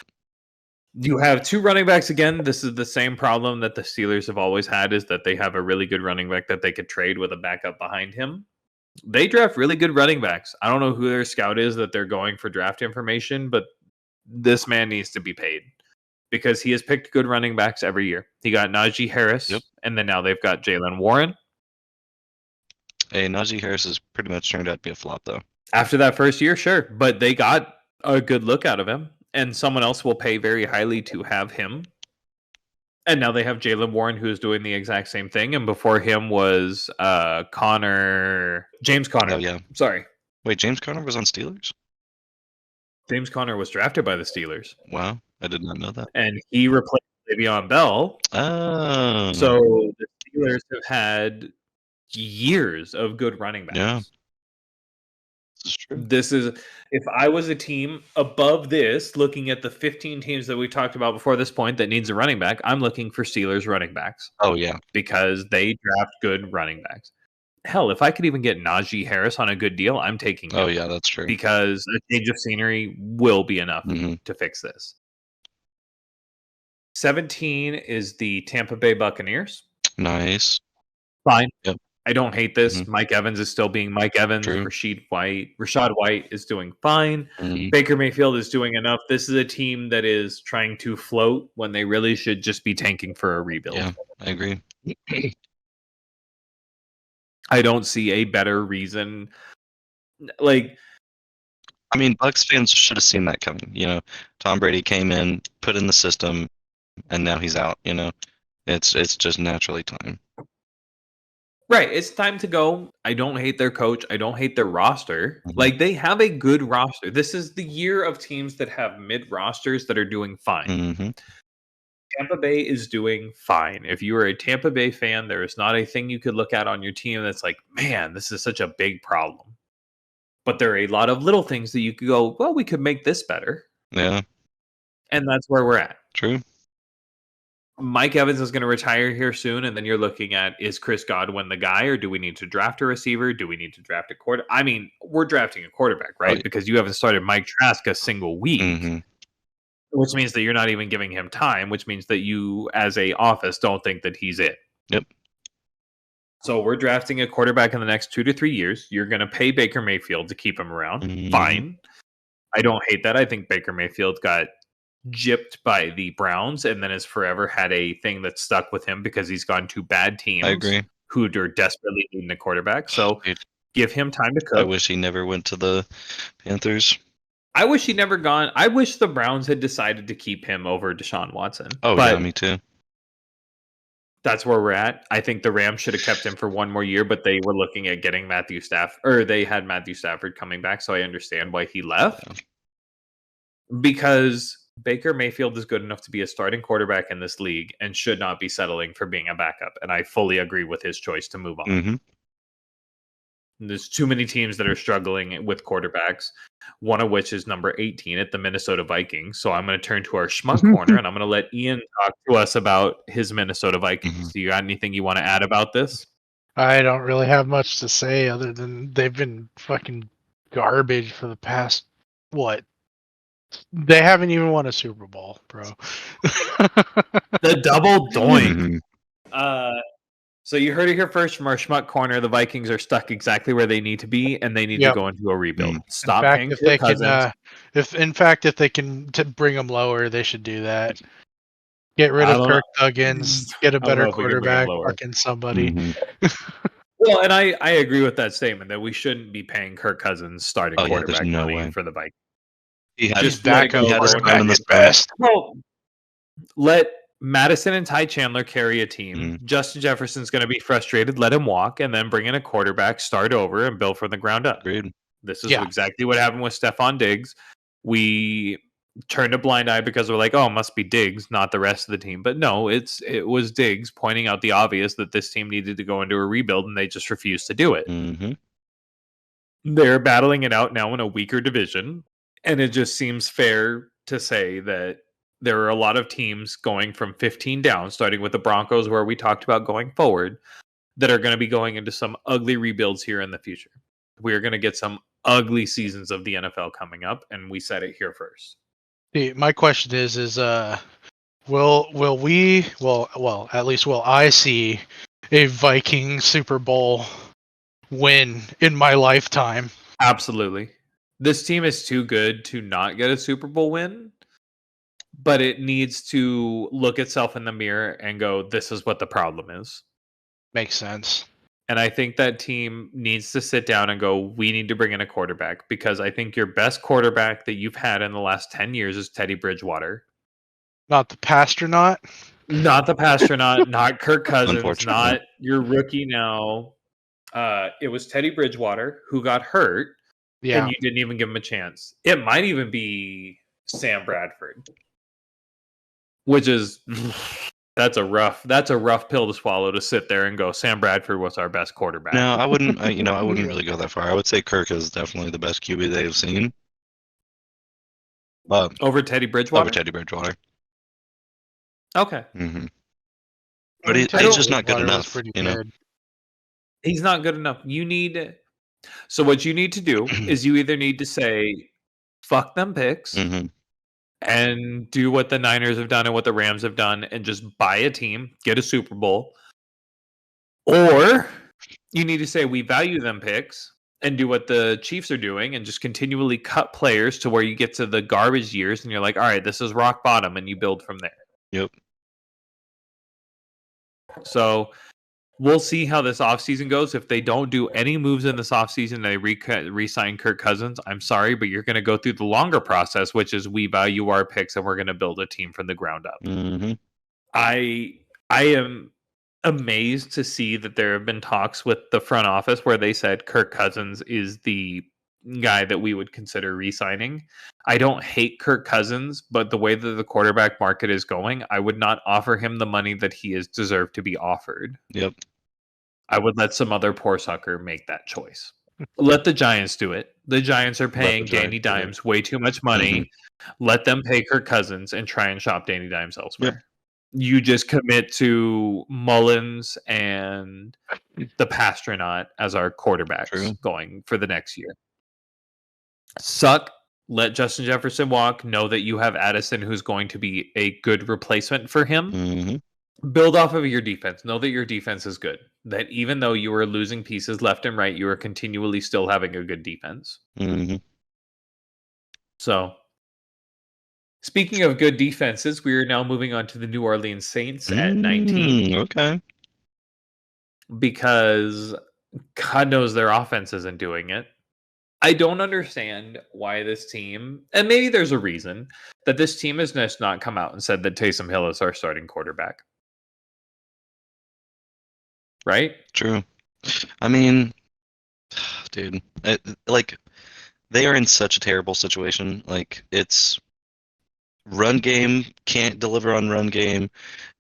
Speaker 1: You have 2 running backs again. This is the same problem that the Steelers have always had, is that they have a really good running back that they could trade with a backup behind him. They draft really good running backs. I don't know who their scout is that they're going for draft information, but this man needs to be paid because he has picked good running backs every year. He got Najee Harris, and then now they've got Jaylen Warren.
Speaker 2: Hey, Najee Harris has pretty much turned out to be a flop, though.
Speaker 1: After that first year, sure, but they got a good look out of him, and someone else will pay very highly to have him. And now they have Jaylen Warren, who's doing the exact same thing, and before him was James Conner.
Speaker 2: Oh, yeah.
Speaker 1: Sorry.
Speaker 2: Wait, James Conner was on Steelers?
Speaker 1: James Conner was drafted by the Steelers.
Speaker 2: Wow, I did not know that.
Speaker 1: And he replaced Le'Veon Bell.
Speaker 2: Oh.
Speaker 1: So the Steelers have had years of good running backs.
Speaker 2: Yeah. This is true.
Speaker 1: This is, if I was a team above this, looking at the 15 teams that we talked about before this point that needs a running back, I'm looking for Steelers running backs.
Speaker 2: Oh, yeah.
Speaker 1: Because they draft good running backs. Hell, if I could even get Najee Harris on a good deal, I'm taking him.
Speaker 2: Oh, yeah, that's true.
Speaker 1: Because a change of scenery will be enough to fix this. 17 is the Tampa Bay Buccaneers.
Speaker 2: Nice.
Speaker 1: Fine.
Speaker 2: Yep.
Speaker 1: I don't hate this. Mike Evans is still being Mike Evans.
Speaker 2: True.
Speaker 1: Rashad White is doing fine.
Speaker 2: Mhm.
Speaker 1: Baker Mayfield is doing enough. This is a team that is trying to float when they really should just be tanking for a rebuild.
Speaker 2: Yeah, I agree.
Speaker 1: I don't see a better reason. Like,
Speaker 2: I mean, Bucs fans should have seen that coming. You know, Tom Brady came in, put in the system, and now he's out. You know, it's just naturally time.
Speaker 1: right, it's time to go. I don't hate their coach. I don't hate their roster. Like, they have a good roster. This is the year of teams that have mid rosters that are doing fine.
Speaker 2: Mm-hmm.
Speaker 1: Tampa Bay is doing fine. If you are a Tampa Bay fan, there is not a thing you could look at on your team that's like, man, this is such a big problem. But there are a lot of little things that you could go, well, we could make this better.
Speaker 2: Yeah.
Speaker 1: And that's where we're at.
Speaker 2: True.
Speaker 1: Mike Evans is going to retire here soon, and then you're looking at, is Chris Godwin the guy, or do we need to draft a receiver? Do we need to draft a quarter? I mean, we're drafting a quarterback, right? Because you haven't started Mike Trask a single week, which means that you're not even giving him time, which means that you, as a office, don't think that he's it.
Speaker 2: Yep.
Speaker 1: So we're drafting a quarterback in the next 2 to 3 years. You're going to pay Baker Mayfield to keep him around. Fine. I don't hate that. I think Baker Mayfield got gypped by the Browns and then has forever had a thing that stuck with him because he's gone to bad teams.
Speaker 2: I agree.
Speaker 1: Who are desperately needing a quarterback. So give him time to cook.
Speaker 2: I wish he never went to the Panthers.
Speaker 1: I wish he'd never gone. I wish the Browns had decided to keep him over Deshaun Watson.
Speaker 2: Oh, yeah, me too.
Speaker 1: That's where we're at. I think the Rams should have kept him for one more year, but they were looking at getting Matthew Stafford, or they had Matthew Stafford coming back, so I understand why he left. Yeah. Because Baker Mayfield is good enough to be a starting quarterback in this league and should not be settling for being a backup. And I fully agree with his choice to move on. There's too many teams that are struggling with quarterbacks, one of which is number 18 at the Minnesota Vikings. So I'm going to turn to our Schmuck Corner, and I'm going to let Ian talk to us about his Minnesota Vikings. Do you got anything you want to add about this?
Speaker 3: I don't really have much to say other than they've been fucking garbage for the past, what? They haven't even won a Super Bowl, bro.
Speaker 1: The double doink. So you heard it here first from our Schmuck Corner. The Vikings are stuck exactly where they need to be, and they need to go into a rebuild. Stop paying Kirk Cousins.
Speaker 3: If they can bring them lower, they should do that. Get rid of Kirk Cousins. Get a better quarterback. Fucking somebody.
Speaker 1: Well, and I agree with that statement that we shouldn't be paying Kirk Cousins starting quarterback money for the Vikings.
Speaker 3: He had his back over the best.
Speaker 1: Well, let Madison and Ty Chandler carry a team. Justin Jefferson's going to be frustrated. Let him walk, and then bring in a quarterback, start over, and build from the ground up.
Speaker 2: Agreed.
Speaker 1: This is exactly what happened with Stephon Diggs. We turned a blind eye because we're like, oh, it must be Diggs, not the rest of the team. But no, it was Diggs pointing out the obvious that this team needed to go into a rebuild, and they just refused to do it.
Speaker 2: Mm-hmm.
Speaker 1: They're battling it out now in a weaker division, and it just seems fair to say that there are a lot of teams going from 15 down, starting with the Broncos, where we talked about going forward, that are going to be going into some ugly rebuilds here in the future. We are going to get some ugly seasons of the NFL coming up, and we said it here first.
Speaker 3: My question is will we, well, at least will I see a Viking Super Bowl win in my lifetime?
Speaker 1: Absolutely. This team is too good to not get a Super Bowl win, but it needs to look itself in the mirror and go, this is what the problem is.
Speaker 3: Makes sense.
Speaker 1: And I think that team needs to sit down and go, we need to bring in a quarterback, because I think your best quarterback that you've had in the last 10 years is Teddy Bridgewater.
Speaker 3: Not the Pastronaut?
Speaker 1: Not the Pastronaut, not Kirk Cousins, not your rookie now. It was Teddy Bridgewater who got hurt, and you didn't even give him a chance. It might even be Sam Bradford, which is... That's a rough pill to swallow, to sit there and go, Sam Bradford was our best quarterback.
Speaker 2: No, I wouldn't. I wouldn't really go that far. I would say Kirk is definitely the best QB they've seen.
Speaker 1: Over Teddy Bridgewater.
Speaker 2: Over Teddy Bridgewater.
Speaker 1: Okay.
Speaker 2: Mm-hmm. But he's just not good enough.
Speaker 1: He's not good enough. So what you need to do is you either need to say, fuck them picks.
Speaker 2: Mm-hmm.
Speaker 1: And do what the Niners have done and what the Rams have done and just buy a team, get a Super Bowl. Or you need to say, we value them picks, and do what the Chiefs are doing and just continually cut players to where you get to the garbage years and you're like, all right, this is rock bottom, and you build from there.
Speaker 2: Yep.
Speaker 1: So we'll see how this offseason goes. If they don't do any moves in this offseason, they re-sign Kirk Cousins, I'm sorry, but you're going to go through the longer process, which is we value our picks and we're going to build a team from the ground up.
Speaker 2: Mm-hmm.
Speaker 1: I am amazed to see that there have been talks with the front office where they said Kirk Cousins is the guy that we would consider re-signing. I don't hate Kirk Cousins, but the way that the quarterback market is going, I would not offer him the money that he is deserved to be offered.
Speaker 2: Yep.
Speaker 1: I would let some other poor sucker make that choice. Let the Giants do it. The Giants are paying Danny Dimes way too much money. Mm-hmm. Let them pay Kirk Cousins and try and shop Danny Dimes elsewhere. Yep. You just commit to Mullins and the Pastronaut as our quarterbacks going for the next year. Suck. Let Justin Jefferson walk. Know that you have Addison, who's going to be a good replacement for him.
Speaker 2: Mm-hmm.
Speaker 1: Build off of your defense. Know that your defense is good. That even though you are losing pieces left and right, you are continually still having a good defense.
Speaker 2: Mm-hmm.
Speaker 1: So, speaking of good defenses, we are now moving on to the New Orleans Saints at 19.
Speaker 2: Okay.
Speaker 1: Because God knows their offense isn't doing it. I don't understand why this team, and maybe there's a reason, that this team has just not come out and said that Taysom Hill is our starting quarterback. Right?
Speaker 2: True. I mean, dude, they are in such a terrible situation. Like, it's run game, can't deliver on run game.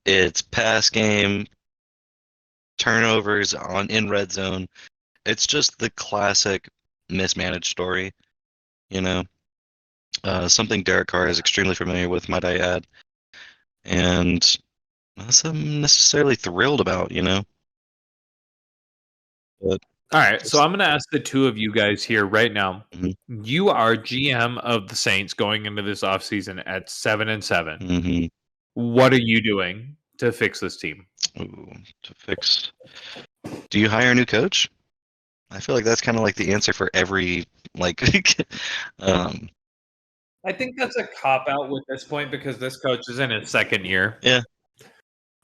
Speaker 2: It's pass game, turnovers in red zone. It's just the classic mismanaged story, something Derek Carr is extremely familiar with, might I add, and that's I'm necessarily thrilled about, But
Speaker 1: all right, so I'm going to ask the two of you guys here right now.
Speaker 2: Mm-hmm.
Speaker 1: You are GM of the Saints going into this offseason at 7-7.
Speaker 2: Mm-hmm.
Speaker 1: What are you doing to fix this team?
Speaker 2: Do you hire a new coach? I feel like that's kind of like the answer for every I
Speaker 1: think that's a cop-out with this point because this coach is in his second year.
Speaker 2: Yeah.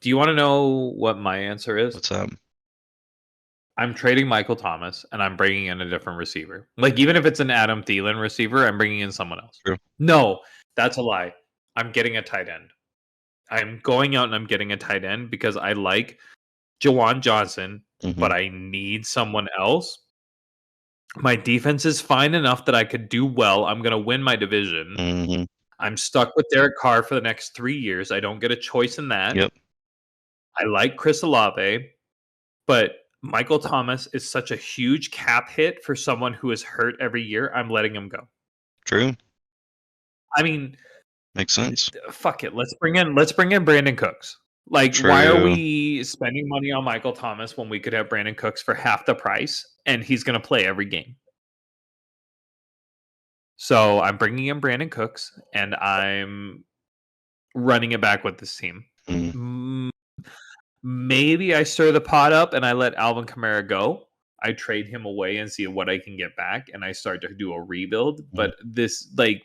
Speaker 1: Do you want to know what my answer is?
Speaker 2: What's up?
Speaker 1: I'm trading Michael Thomas, and I'm bringing in a different receiver. Like, even if it's an Adam Thielen receiver, I'm bringing in someone else.
Speaker 2: True.
Speaker 1: No, that's a lie. I'm getting a tight end. I'm going out and I'm getting a tight end because I like Jawan Johnson, but I need someone else. My defense is fine enough that I could do well. I'm going to win my division. I'm stuck with Derek Carr for the next 3 years. I don't get a choice in that.
Speaker 2: Yep.
Speaker 1: I like Chris Olave, but Michael Thomas is such a huge cap hit for someone who is hurt every year. I'm letting him go.
Speaker 2: True.
Speaker 1: I mean,
Speaker 2: makes sense.
Speaker 1: Fuck it. Let's bring in Brandon Cooks. Like, why are we spending money on Michael Thomas when we could have Brandon Cooks for half the price and he's going to play every game? So I'm bringing in Brandon Cooks and I'm running it back with this team. Maybe I stir the pot up and I let Alvin Kamara go. I trade him away and see what I can get back, and I start to do a rebuild. But this, like,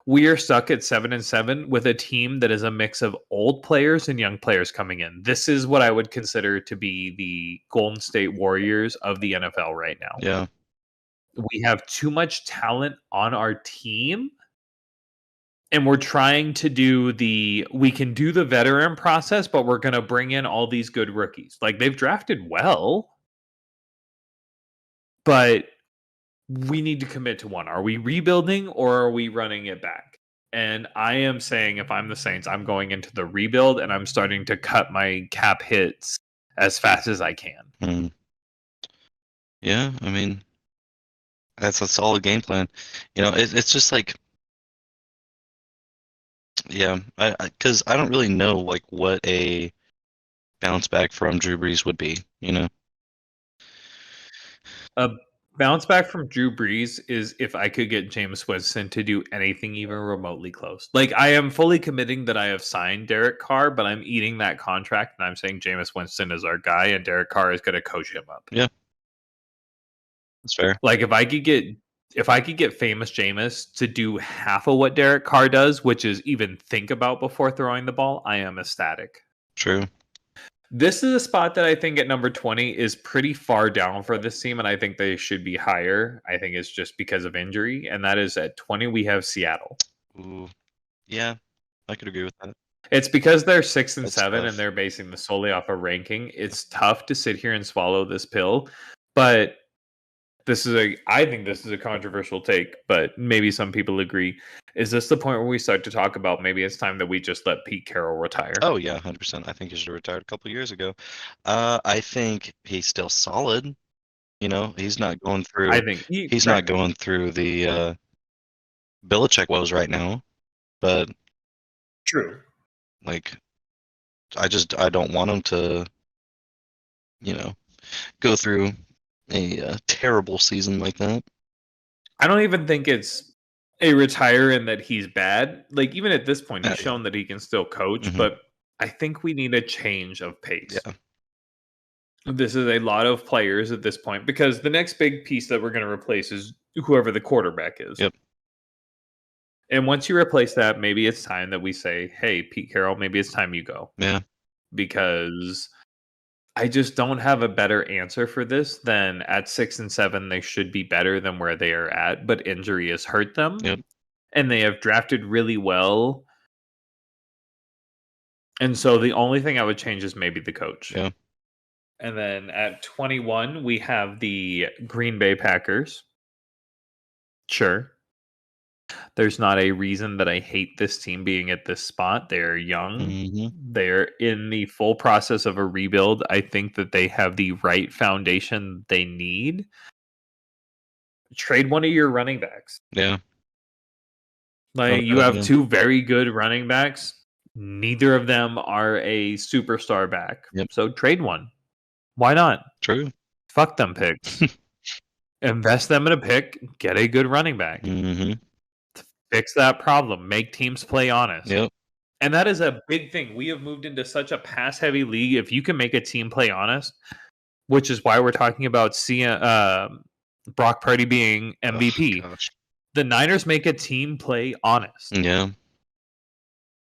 Speaker 1: we are stuck at 7-7 with a team that is a mix of old players and young players coming in. This is what I would consider to be the Golden State Warriors of the NFL right now.
Speaker 2: Yeah.
Speaker 1: We have too much talent on our team, and we're trying to we can do the veteran process, but we're going to bring in all these good rookies. Like, they've drafted well, but we need to commit to one. Are we rebuilding or are we running it back? And I am saying, if I'm the Saints, I'm going into the rebuild and I'm starting to cut my cap hits as fast as I can.
Speaker 2: Yeah, I mean, that's a solid game plan. You know, it's just like, yeah, because I don't really know like what a bounce back from Drew Brees would be. You know,
Speaker 1: a bounce back from Drew Brees is if I could get Jameis Winston to do anything even remotely close. Like, I am fully committing that I have signed Derek Carr, but I'm eating that contract and I'm saying Jameis Winston is our guy and Derek Carr is going to coach him up.
Speaker 2: Yeah, that's fair.
Speaker 1: Like, if I could get famous Jameis to do half of what Derek Carr does, which is even think about before throwing the ball, I am ecstatic.
Speaker 2: True.
Speaker 1: This is a spot that I think at number 20 is pretty far down for this team, and I think they should be higher. I think it's just because of injury, and that is at 20 we have Seattle.
Speaker 2: Ooh, yeah, I could agree with that.
Speaker 1: It's because they're 6-7 and they're basing this solely off a ranking. It's tough to sit here and swallow this pill, but I think this is a controversial take, but maybe some people agree. Is this the point where we start to talk about maybe it's time that we just let Pete Carroll retire?
Speaker 2: Oh yeah, 100%. I think he should have retired a couple years ago. I think he's still solid. You know, he's not going through.
Speaker 1: I think
Speaker 2: he's not going through the Belichick woes right now, but
Speaker 1: true.
Speaker 2: Like, I don't want him to, you know, go through a terrible season like that.
Speaker 1: I don't even think it's a retire in that he's bad. Like, even at this point, he's shown that he can still coach, but I think we need a change of pace.
Speaker 2: Yeah.
Speaker 1: This is a lot of players at this point because the next big piece that we're going to replace is whoever the quarterback is.
Speaker 2: Yep.
Speaker 1: And once you replace that, maybe it's time that we say, hey, Pete Carroll, maybe it's time you go.
Speaker 2: Yeah.
Speaker 1: Because I just don't have a better answer for this than at 6-7, they should be better than where they are at, but injury has hurt them.
Speaker 2: Yep.
Speaker 1: And they have drafted really well. And so the only thing I would change is maybe the coach.
Speaker 2: Yeah.
Speaker 1: And then at 21, we have the Green Bay Packers. Sure. There's not a reason that I hate this team being at this spot. They're young. They're in the full process of a rebuild. I think that they have the right foundation they need. Trade one of your running backs.
Speaker 2: Yeah.
Speaker 1: Like, you have two very good running backs. Neither of them are a superstar back.
Speaker 2: Yep.
Speaker 1: So trade one. Why not?
Speaker 2: True.
Speaker 1: Fuck them picks. Invest them in a pick. Get a good running back. Fix that problem. Make teams play honest.
Speaker 2: Yep.
Speaker 1: And that is a big thing. We have moved into such a pass-heavy league. If you can make a team play honest, which is why we're talking about Brock Purdy being MVP.
Speaker 2: Oh,
Speaker 1: the Niners make a team play honest.
Speaker 2: Yeah.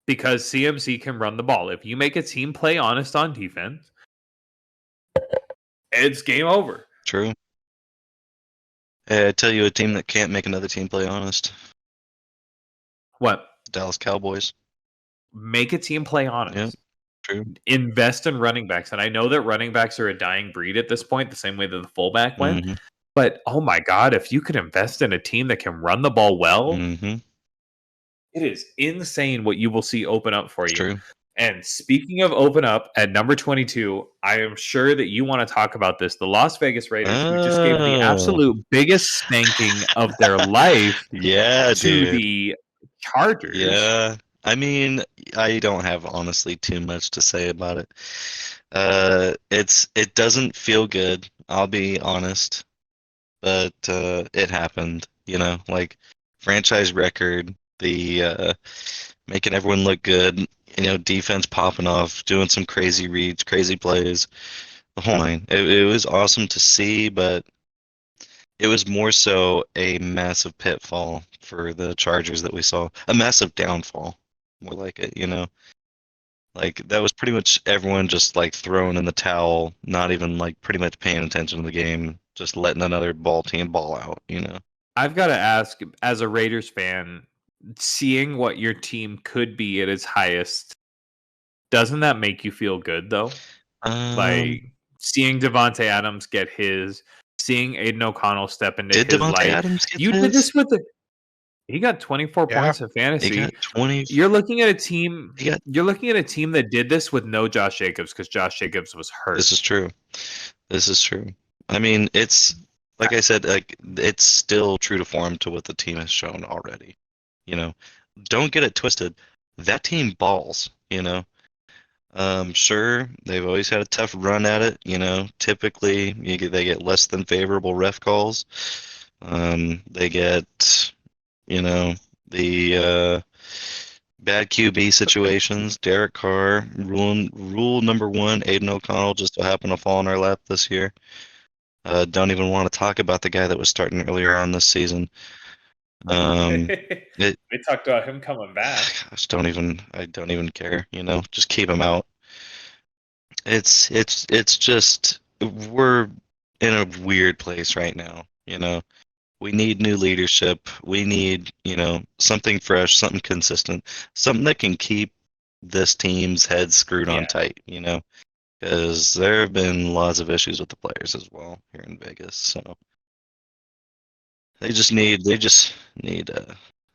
Speaker 1: Because CMC can run the ball. If you make a team play honest on defense, it's game over.
Speaker 2: True. Hey, I tell you a team that can't make another team play honest.
Speaker 1: What?
Speaker 2: Dallas Cowboys.
Speaker 1: make a team play honest.
Speaker 2: Yeah, true.
Speaker 1: Invest in running backs. And I know that running backs are a dying breed at this point, the same way that the fullback went.
Speaker 2: Mm-hmm.
Speaker 1: But, oh my God, if you could invest in a team that can run the ball well,
Speaker 2: Mm-hmm.
Speaker 1: it is insane what you will see open up for you.
Speaker 2: True.
Speaker 1: And speaking of open up, at number 22, I am sure that you want to talk about this. The Las Vegas Raiders, who just gave the absolute biggest spanking of their life
Speaker 2: to
Speaker 1: the Chargers.
Speaker 2: Yeah. I mean, I don't have honestly too much to say about it. It doesn't feel good, I'll be honest. But it happened, like franchise record, the making everyone look good, defense popping off, doing some crazy reads, crazy plays, the whole nine. It was awesome to see, but it was more so a massive pitfall for the Chargers that we saw, a massive downfall, more like it, Like that was pretty much everyone just like throwing in the towel, not even like pretty much paying attention to the game, just letting another team ball out,
Speaker 1: I've got to ask, as a Raiders fan, seeing what your team could be at its highest, doesn't that make you feel good though? Like seeing Devontae Adams get his, seeing Aiden O'Connell step into
Speaker 2: did
Speaker 1: his
Speaker 2: Devontae
Speaker 1: life.
Speaker 2: Adams get
Speaker 1: You
Speaker 2: his?
Speaker 1: did this with he got 24 points in fantasy.
Speaker 2: He got 20.
Speaker 1: You're looking at a team. You're looking at a team that did this with no Josh Jacobs because Josh Jacobs was hurt.
Speaker 2: This is true. I mean, it's like I said, like it's still true to form to what the team has shown already. Don't get it twisted. That team balls. Sure, they've always had a tough run at it. Typically, they get less than favorable ref calls. They get, the bad QB situations. Derek Carr, rule number one, Aiden O'Connell just so happened to fall in our lap this year. Don't even want to talk about the guy that was starting earlier on this season.
Speaker 1: We talked about him coming back.
Speaker 2: I don't even care. Just keep him out. It's just we're in a weird place right now. We need new leadership. We need something fresh, something consistent, something that can keep this team's head screwed on tight. Because there have been lots of issues with the players as well here in Vegas. So. They just need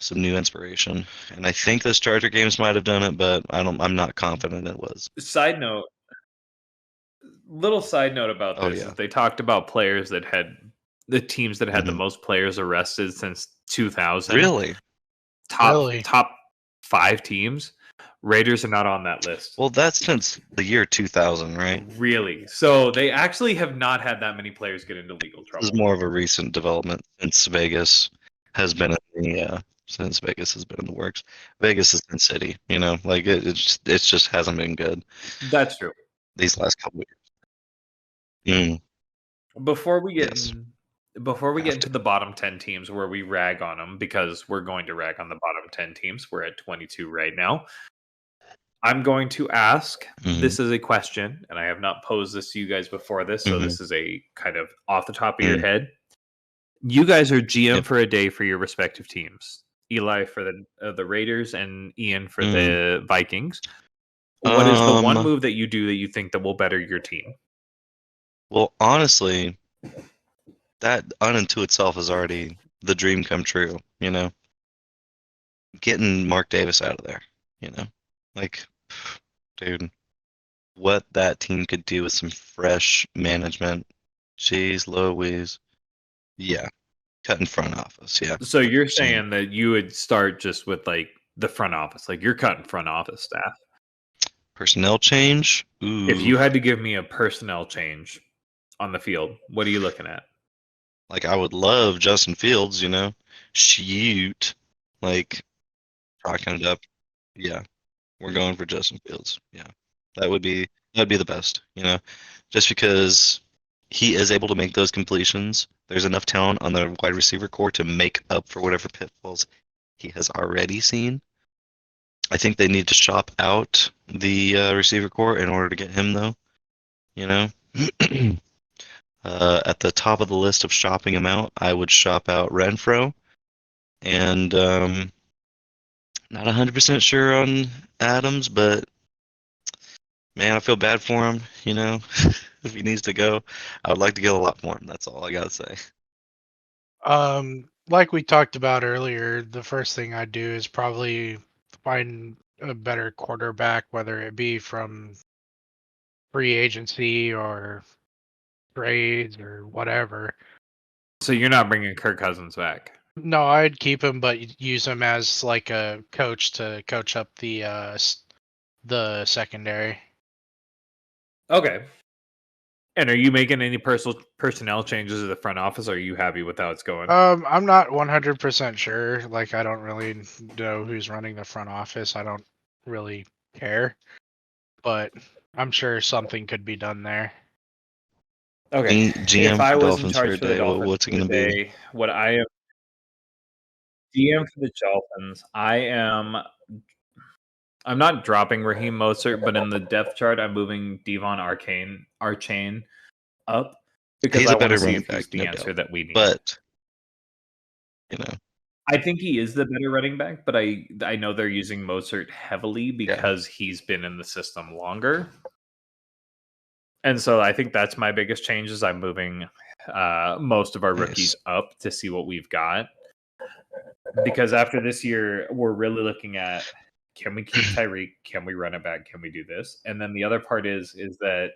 Speaker 2: some new inspiration, and I think those Charger games might have done it, but I'm not confident it was.
Speaker 1: Little side note about this is they talked about players that had the teams that had the most players arrested since 2000.
Speaker 2: Really?
Speaker 1: Top 5 teams. Raiders are not on that list.
Speaker 2: Well, that's since the year 2000, right?
Speaker 1: Really? So they actually have not had that many players get into legal trouble.
Speaker 2: This is more of a recent development since Vegas has been in the works. Vegas is in city, like it just hasn't been good.
Speaker 1: That's true.
Speaker 2: These last couple of years.
Speaker 1: Before we get into the bottom 10 teams where we rag on them, because we're going to rag on the bottom 10 teams. We're at 22 right now. I'm going to ask, this is a question, and I have not posed this to you guys before this, so this is a kind of off the top of your head. You guys are GM for a day for your respective teams. Eli for the Raiders and Ian for the Vikings. What is the one move that you do that you think that will better your team?
Speaker 2: Well, honestly, that unto itself is already the dream come true, Getting Mark Davis out of there, Like, dude, what that team could do with some fresh management. Jeez Louise. Yeah. Cutting front office, yeah.
Speaker 1: So you're saying that you would start just with like the front office, like you're cutting front office staff.
Speaker 2: Personnel change? Ooh.
Speaker 1: If you had to give me a personnel change on the field, what are you looking at?
Speaker 2: Like, I would love Justin Fields, Shoot. Like, rocking it up. Yeah. We're going for Justin Fields. Yeah. That'd be the best, Just because he is able to make those completions. There's enough talent on the wide receiver core to make up for whatever pitfalls he has already seen. I think they need to shop out the receiver core in order to get him, though. At the top of the list of shopping him out, I would shop out Renfro and Not 100% sure on Adams, but man, I feel bad for him, you know, if he needs to go. I would like to get a lot for him. That's all I got to say.
Speaker 3: Like we talked about earlier, the first thing I'd do is probably find a better quarterback, whether it be from free agency or trades or whatever.
Speaker 1: So you're not bringing Kirk Cousins back?
Speaker 3: No, I'd keep him, but use him as like a coach to coach up the secondary.
Speaker 1: Okay. And are you making any personnel changes to the front office? Or are you happy with how it's going?
Speaker 3: I'm not 100% sure. Like, I don't really know who's running the front office. I don't really care, but I'm sure something could be done there.
Speaker 1: Okay.
Speaker 2: GM
Speaker 1: if I was
Speaker 2: Dolphins
Speaker 1: in charge
Speaker 2: for a
Speaker 1: for the
Speaker 2: day,
Speaker 1: Dolphins,
Speaker 2: what's it going to be?
Speaker 1: What I am GM for the Dolphins, I'm not dropping Raheem Mostert, but in the depth chart, I'm moving Devon Archain up because I want to see if he's the answer that we need.
Speaker 2: But you know,
Speaker 1: I think he is the better running back, but I know they're using Mostert heavily because he's been in the system longer. And so I think that's my biggest change is I'm moving most of our rookies up to see what we've got. Because after this year, we're really looking at, can we keep Tyreek? Can we run it back? Can we do this? And then the other part is that,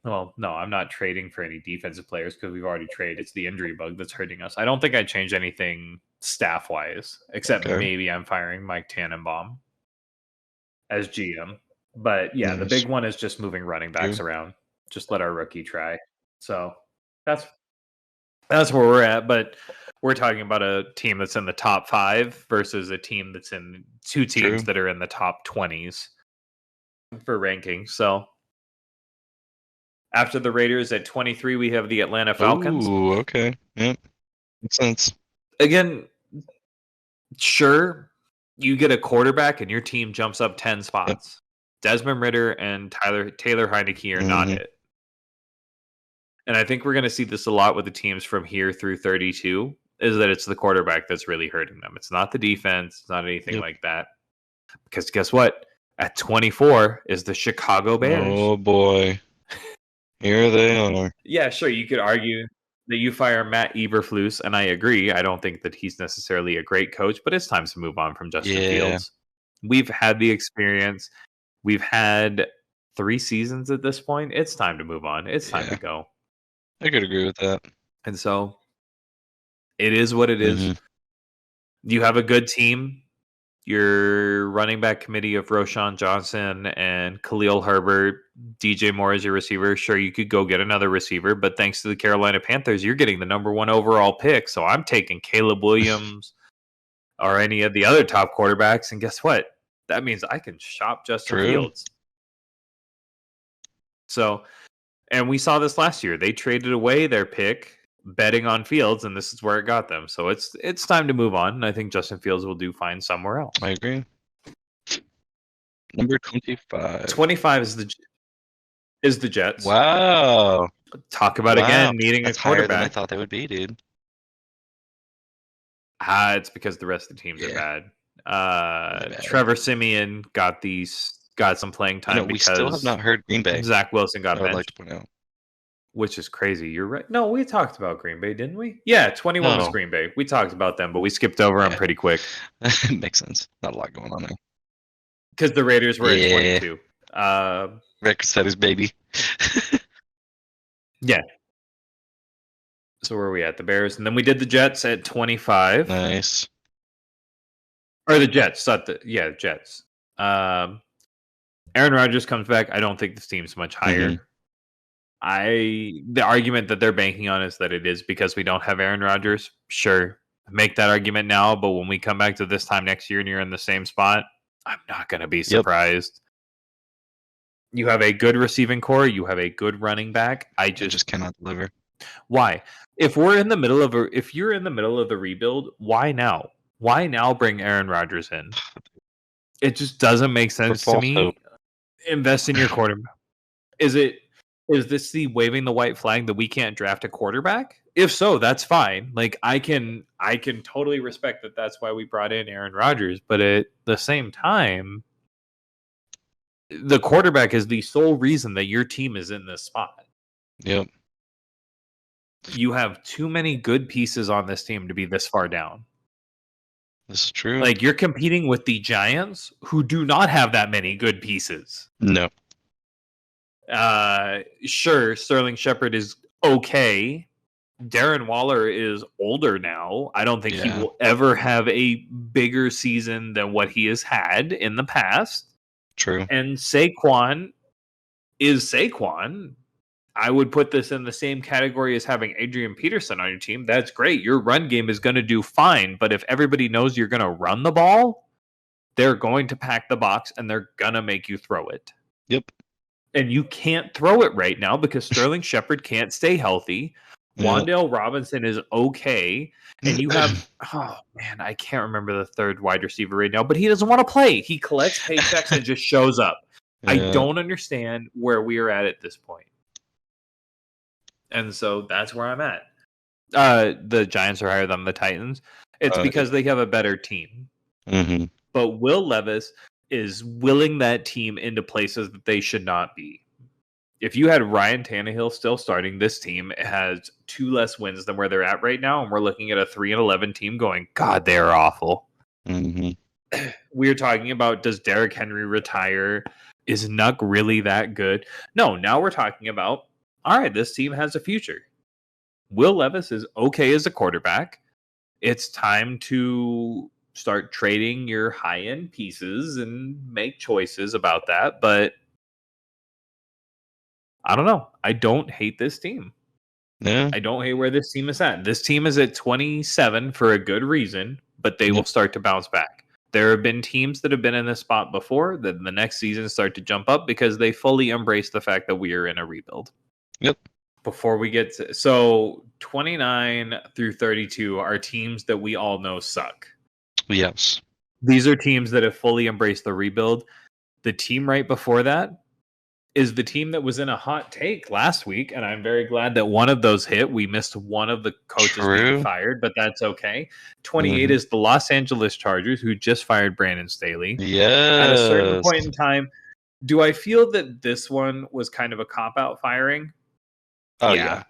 Speaker 1: well, no, I'm not trading for any defensive players because we've already traded. It's the injury bug that's hurting us. I don't think I'd change anything staff-wise, except maybe I'm firing Mike Tannenbaum as GM. But yeah, the big one is just moving running backs around. Just let our rookie try. So that's where we're at. But we're talking about a team that's in the top 5 versus a team that's in two teams that are in the top 20s for ranking. So after the Raiders at 23, we have the Atlanta Falcons.
Speaker 2: Ooh, okay. Yep. Makes sense.
Speaker 1: Again, sure, you get a quarterback and your team jumps up 10 spots. Yep. Desmond Ridder and Taylor Heineke are not it. And I think we're going to see this a lot with the teams from here through 32, is that it's the quarterback that's really hurting them. It's not the defense. It's not anything like that. Because guess what? At 24 is the Chicago Bears.
Speaker 2: Oh, boy. Here they are.
Speaker 1: Yeah, sure. You could argue that you fire Matt Eberflus, and I agree. I don't think that he's necessarily a great coach, but it's time to move on from Justin Fields. We've had the experience. We've had 3 seasons at this point. It's time to move on. It's time to go.
Speaker 2: I could agree with that.
Speaker 1: And so it is what it is. You have a good team. Your running back committee of Roschon Johnson and Khalil Herbert, DJ Moore as your receiver. Sure, you could go get another receiver, but thanks to the Carolina Panthers, you're getting the number 1 overall pick. So I'm taking Caleb Williams or any of the other top quarterbacks. And guess what? That means I can shop Justin Fields. So, and we saw this last year. They traded away their pick betting on Fields, and this is where it got them. So it's time to move on, and I think Justin Fields will do fine somewhere else.
Speaker 2: I agree. Number 25.
Speaker 1: 25 is the Jets.
Speaker 2: Wow.
Speaker 1: Talk about again needing
Speaker 2: That's
Speaker 1: a quarterback.
Speaker 2: Higher than I thought they would be, dude.
Speaker 1: It's because the rest of the teams are bad. Trevor Siemian got some playing time because
Speaker 2: we still have not heard Green Bay.
Speaker 1: Zach Wilson got benched.
Speaker 2: I'd like to point out.
Speaker 1: Which is crazy. You're right. No, we talked about Green Bay, didn't we? Yeah, 21 was Green Bay. We talked about them, but we skipped over them pretty quick.
Speaker 2: Makes sense. Not a lot going on there.
Speaker 1: Because the Raiders were at 22.
Speaker 2: Record setters, baby.
Speaker 1: Yeah. So where are we at? The Bears. And then we did the Jets at 25.
Speaker 2: Nice.
Speaker 1: Or the Jets. Jets. Aaron Rodgers comes back. I don't think this team's much higher. The argument that they're banking on is that it is because we don't have Aaron Rodgers. Sure, make that argument now, but when we come back to this time next year and you're in the same spot, I'm not going to be surprised. You have a good receiving core. You have a good running back. I just
Speaker 2: cannot deliver.
Speaker 1: Why? If you're in the middle of the rebuild, why now? Why now bring Aaron Rodgers in? It just doesn't make sense to me.
Speaker 2: Hope.
Speaker 1: Invest in your quarterback. Is this the waving the white flag that we can't draft a quarterback? if so, that's fine. Like I can totally respect that. That's why we brought in Aaron Rodgers. But at the same time, the quarterback is the sole reason that your team is in this spot.
Speaker 2: Yep.
Speaker 1: You have too many good pieces on this team to be this far down.
Speaker 2: This is true.
Speaker 1: Like you're competing with the Giants, who do not have that many good pieces.
Speaker 2: No.
Speaker 1: Sure, Sterling Shepard is okay. Darren Waller is older now. I don't think he will ever have a bigger season than what he has had in the past.
Speaker 2: True.
Speaker 1: And Saquon is Saquon. I would put this in the same category as having Adrian Peterson on your team. That's great. Your run game is going to do fine. But if everybody knows you're going to run the ball, they're going to pack the box and they're going to make you throw it.
Speaker 2: Yep.
Speaker 1: And you can't throw it right now because Sterling Shepard can't stay healthy. Wan'Dale Robinson is okay. And you have, oh man, I can't remember the third wide receiver right now, but he doesn't want to play. He collects paychecks and just shows up. I don't understand where we are at this point. And so that's where I'm at. The Giants are higher than the Titans. It's because they have a better team.
Speaker 2: Mm-hmm.
Speaker 1: But Will Levis is willing that team into places that they should not be. If you had Ryan Tannehill still starting, this team has 2 less wins than where they're at right now, and we're looking at a 3-11 team going, God, they are awful.
Speaker 2: Mm-hmm.
Speaker 1: We're talking about, does Derrick Henry retire? Is Nuck really that good? No, now we're talking about, all right, this team has a future. Will Levis is okay as a quarterback. It's time to start trading your high-end pieces and make choices about that. But I don't know. I don't hate this team.
Speaker 2: Yeah.
Speaker 1: I don't hate where this team is at. This team is at 27 for a good reason, but they will start to bounce back. There have been teams that have been in this spot before that the next season start to jump up because they fully embrace the fact that we are in a rebuild.
Speaker 2: Yep.
Speaker 1: Before we get to, so 29 through 32 are teams that we all know suck.
Speaker 2: Yes.
Speaker 1: These are teams that have fully embraced the rebuild. The team right before that is the team that was in a hot take last week, and I'm very glad that one of those hit. We missed one of the coaches being fired, but that's okay. 28 is the Los Angeles Chargers, who just fired Brandon Staley.
Speaker 2: Yes.
Speaker 1: At a certain point in time, do I feel that this one was kind of a cop-out firing?
Speaker 2: Oh, yeah.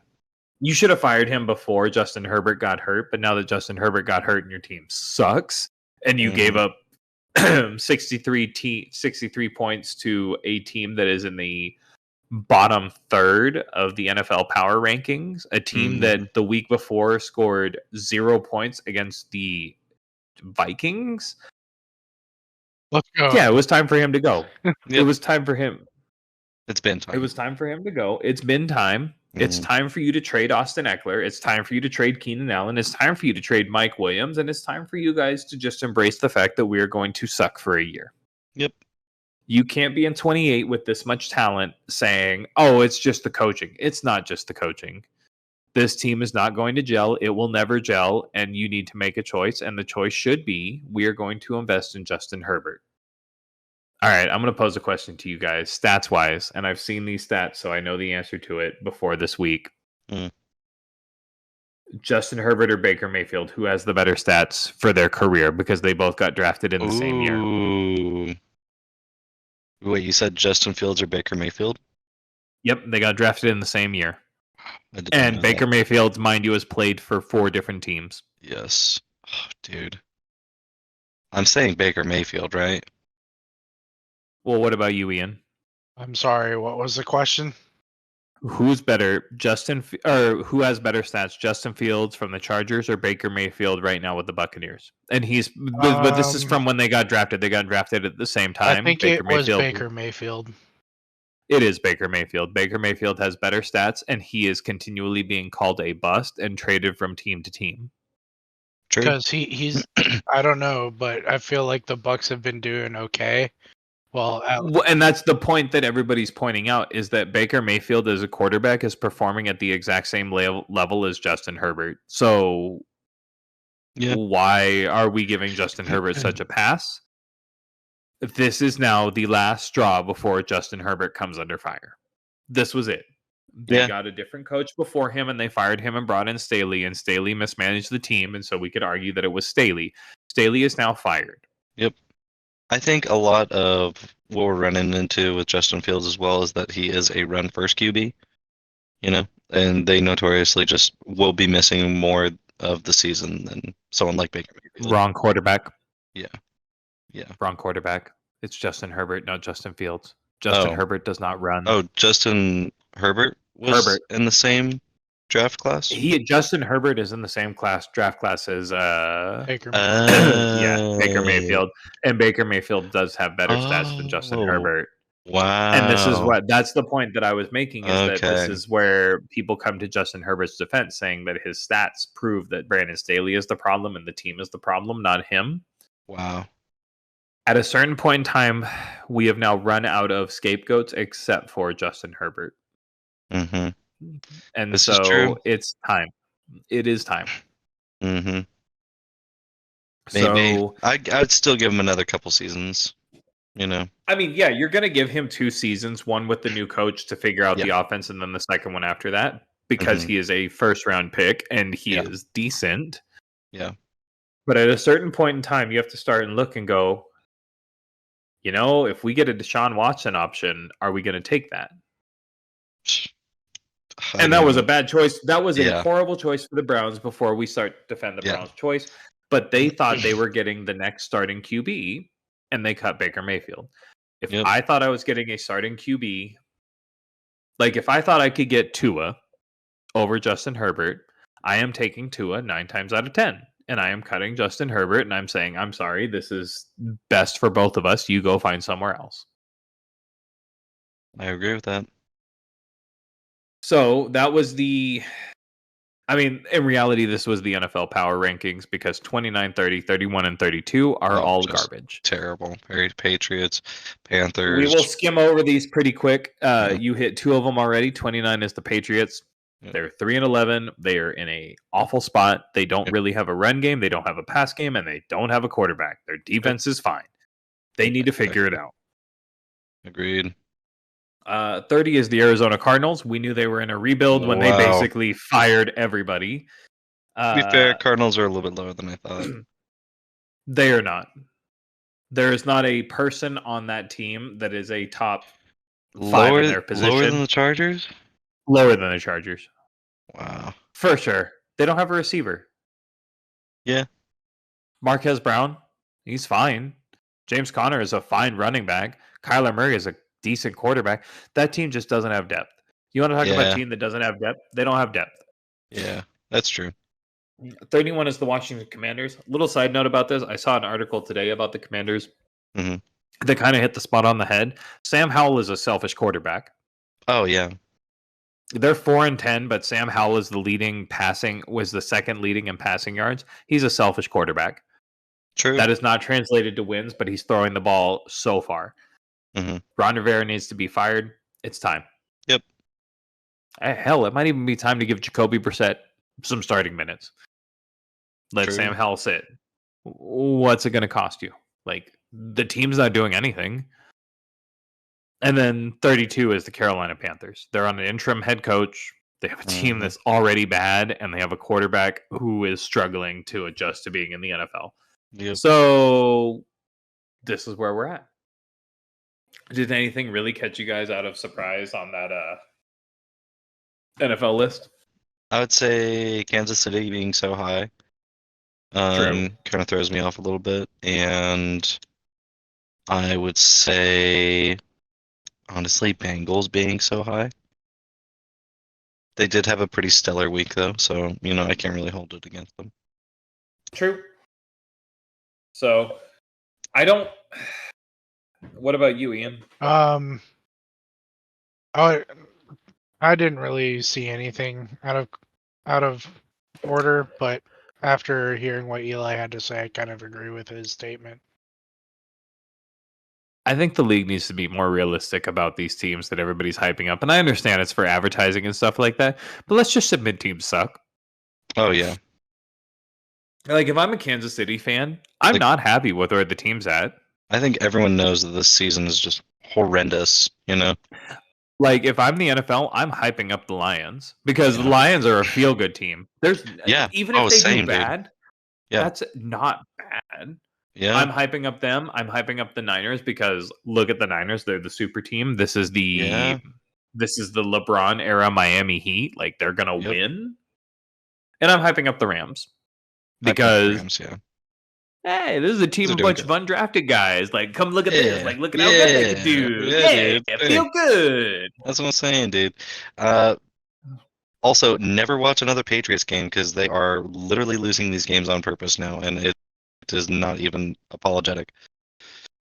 Speaker 1: You should have fired him before Justin Herbert got hurt, but now that Justin Herbert got hurt and your team sucks, and you gave up 63 points to a team that is in the bottom third of the NFL power rankings, a team that the week before scored 0 points against the Vikings.
Speaker 3: Let's go.
Speaker 1: Yeah, it was time for him to go. It was time for him.
Speaker 2: It's been time.
Speaker 1: It was time for him to go. It's been time. It's time for you to trade Austin Eckler. It's time for you to trade Keenan Allen. It's time for you to trade Mike Williams. And it's time for you guys to just embrace the fact that we are going to suck for a year.
Speaker 2: Yep.
Speaker 1: You can't be in 28 with this much talent saying, oh, it's just the coaching. It's not just the coaching. This team is not going to gel. It will never gel. And you need to make a choice. And the choice should be, we are going to invest in Justin Herbert. All right, I'm going to pose a question to you guys, stats-wise, and I've seen these stats, so I know the answer to it before this week. Justin Herbert or Baker Mayfield, who has the better stats for their career, because they both got drafted in the same year?
Speaker 2: Wait, you said Justin Fields or Baker Mayfield?
Speaker 1: Yep, they got drafted in the same year. And Baker Mayfield, mind you, has played for 4 different teams.
Speaker 2: Yes. Oh, dude. I'm saying Baker Mayfield, right?
Speaker 1: Well, what about you, Ian?
Speaker 3: I'm sorry, what was the question?
Speaker 1: Who's better, who has better stats, Justin Fields from the Chargers or Baker Mayfield right now with the Buccaneers? And but this is from when they got drafted. They got drafted at the same time.
Speaker 3: I think it was Baker Mayfield.
Speaker 1: It is Baker Mayfield. Baker Mayfield has better stats, and he is continually being called a bust and traded from team to team.
Speaker 3: Because he's, I don't know, but I feel like the Bucs have been doing okay. Well,
Speaker 1: and that's the point that everybody's pointing out, is that Baker Mayfield as a quarterback is performing at the exact same level as Justin Herbert. So why are we giving Justin Herbert such a pass? This is now the last straw before Justin Herbert comes under fire. This was it. They got a different coach before him, and they fired him and brought in Staley, and Staley mismanaged the team, and so we could argue that it was Staley. Staley is now fired.
Speaker 2: Yep. I think a lot of what we're running into with Justin Fields as well is that he is a run-first QB, and they notoriously just will be missing more of the season than someone like Baker Mayfield.
Speaker 1: Wrong quarterback.
Speaker 2: Yeah.
Speaker 1: Wrong quarterback. It's Justin Herbert, not Justin Fields. Justin Herbert does not run.
Speaker 2: Oh, Justin Herbert was in the same draft class?
Speaker 1: Justin Herbert is in the same draft class as
Speaker 3: Baker
Speaker 1: Baker Mayfield. And Baker Mayfield does have better stats than Justin Herbert.
Speaker 2: Wow.
Speaker 1: And that's the point that I was making, is that this is where people come to Justin Herbert's defense, saying that his stats prove that Brandon Staley is the problem and the team is the problem, not him.
Speaker 2: Wow.
Speaker 1: At a certain point in time, we have now run out of scapegoats except for Justin Herbert.
Speaker 2: Mm-hmm.
Speaker 1: And this so it's time. It is time.
Speaker 2: Mm-hmm.
Speaker 1: Maybe.
Speaker 2: So I'd still give him another couple seasons.
Speaker 1: I mean, yeah, you're going to give him 2 seasons, one with the new coach to figure out the offense, and then the second one after that, because he is a first-round pick and he is decent.
Speaker 2: Yeah.
Speaker 1: But at a certain point in time, you have to start and look and go, if we get a Deshaun Watson option, are we going to take that? And that was a bad choice. That was a horrible choice for the Browns before we start defend the Browns' choice. But they thought they were getting the next starting QB, and they cut Baker Mayfield. If I thought I was getting a starting QB, like if I thought I could get Tua over Justin Herbert, I am taking Tua 9 times out of 10. And I am cutting Justin Herbert, and I'm saying, I'm sorry, this is best for both of us. You go find somewhere else.
Speaker 2: I agree with that.
Speaker 1: So that was in reality, this was the NFL power rankings, because 29, 30, 31, and 32 are all garbage.
Speaker 2: Terrible. Patriots, Panthers.
Speaker 1: We will skim over these pretty quick. You hit 2 of them already. 29 is the Patriots. They're 3-11. They are in a awful spot. They don't really have a run game. They don't have a pass game, and they don't have a quarterback. Their defense is fine. They need to figure it out.
Speaker 2: Agreed.
Speaker 1: 30 is the Arizona Cardinals. We knew they were in a rebuild when they basically fired everybody.
Speaker 2: To be fair, Cardinals are a little bit lower than I thought.
Speaker 1: They are not. There is not a person on that team that is a top 5 in their position.
Speaker 2: Lower than the Chargers?
Speaker 1: Lower than the Chargers.
Speaker 2: Wow.
Speaker 1: For sure. They don't have a receiver.
Speaker 2: Yeah.
Speaker 1: Marquez Brown, he's fine. James Conner is a fine running back. Kyler Murray is a decent quarterback. That team just doesn't have depth. You want to talk about a team that doesn't have depth? They don't have depth.
Speaker 2: Yeah, that's true.
Speaker 1: 31 is the Washington Commanders. Little side note about this. I saw an article today about the Commanders that kind of hit the spot on the head. Sam Howell is a selfish quarterback.
Speaker 2: Oh, yeah.
Speaker 1: They're 4-10, but Sam Howell is was the second leading in passing yards. He's a selfish quarterback.
Speaker 2: True.
Speaker 1: That is not translated to wins, but he's throwing the ball so far. Ron Rivera needs to be fired. It's time.
Speaker 2: Yep.
Speaker 1: Hell, it might even be time to give Jacoby Brissett some starting minutes. Let Sam Howell sit. What's it going to cost you? Like, the team's not doing anything. And then 32 is the Carolina Panthers. They're on an interim head coach. They have a team that's already bad, and they have a quarterback who is struggling to adjust to being in the NFL.
Speaker 2: Yep.
Speaker 1: So this is where we're at. Did anything really catch you guys out of surprise on that NFL list?
Speaker 2: I would say Kansas City being so high kind of throws me off a little bit. And I would say, honestly, Bengals being so high. They did have a pretty stellar week, though, so, I can't really hold it against them.
Speaker 1: True. So, I don't... What about you, Ian?
Speaker 3: I didn't really see anything out of order, but after hearing what Eli had to say, I kind of agree with his statement.
Speaker 1: I think the league needs to be more realistic about these teams that everybody's hyping up. And I understand it's for advertising and stuff like that, but let's just admit teams suck.
Speaker 2: Oh, yeah.
Speaker 1: Like, if I'm a Kansas City fan, I'm not happy with where the team's at.
Speaker 2: I think everyone knows that this season is just horrendous,
Speaker 1: Like, if I'm the NFL, I'm hyping up the Lions because the Lions are a feel-good team. Even if they do bad, that's not bad.
Speaker 2: Yeah.
Speaker 1: I'm hyping up them. I'm hyping up the Niners because look at the Niners. They're the super team. This is the LeBron era Miami Heat. Like, they're going to win. And I'm hyping up the Rams because hey, this is a team of a bunch of undrafted guys. Like, come look at this. Like, look at how good they can do. Yeah, feel good.
Speaker 2: That's what I'm saying, dude. Also, never watch another Patriots game because they are literally losing these games on purpose now, and it is not even apologetic.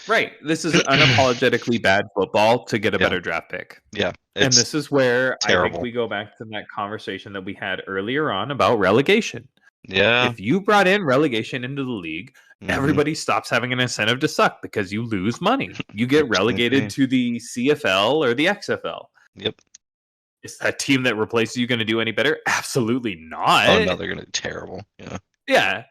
Speaker 1: Right. This is unapologetically bad football to get a better draft pick.
Speaker 2: Yeah.
Speaker 1: And this is where
Speaker 2: terrible.
Speaker 1: I think we go back to that conversation that we had earlier on about relegation.
Speaker 2: Yeah.
Speaker 1: If you brought in relegation into the league, everybody stops having an incentive to suck because you lose money. You get relegated to the CFL or the XFL.
Speaker 2: Yep.
Speaker 1: Is that team that replaces you going to do any better? Absolutely not.
Speaker 2: Oh, no, they're going to be terrible. Yeah.
Speaker 1: Yeah.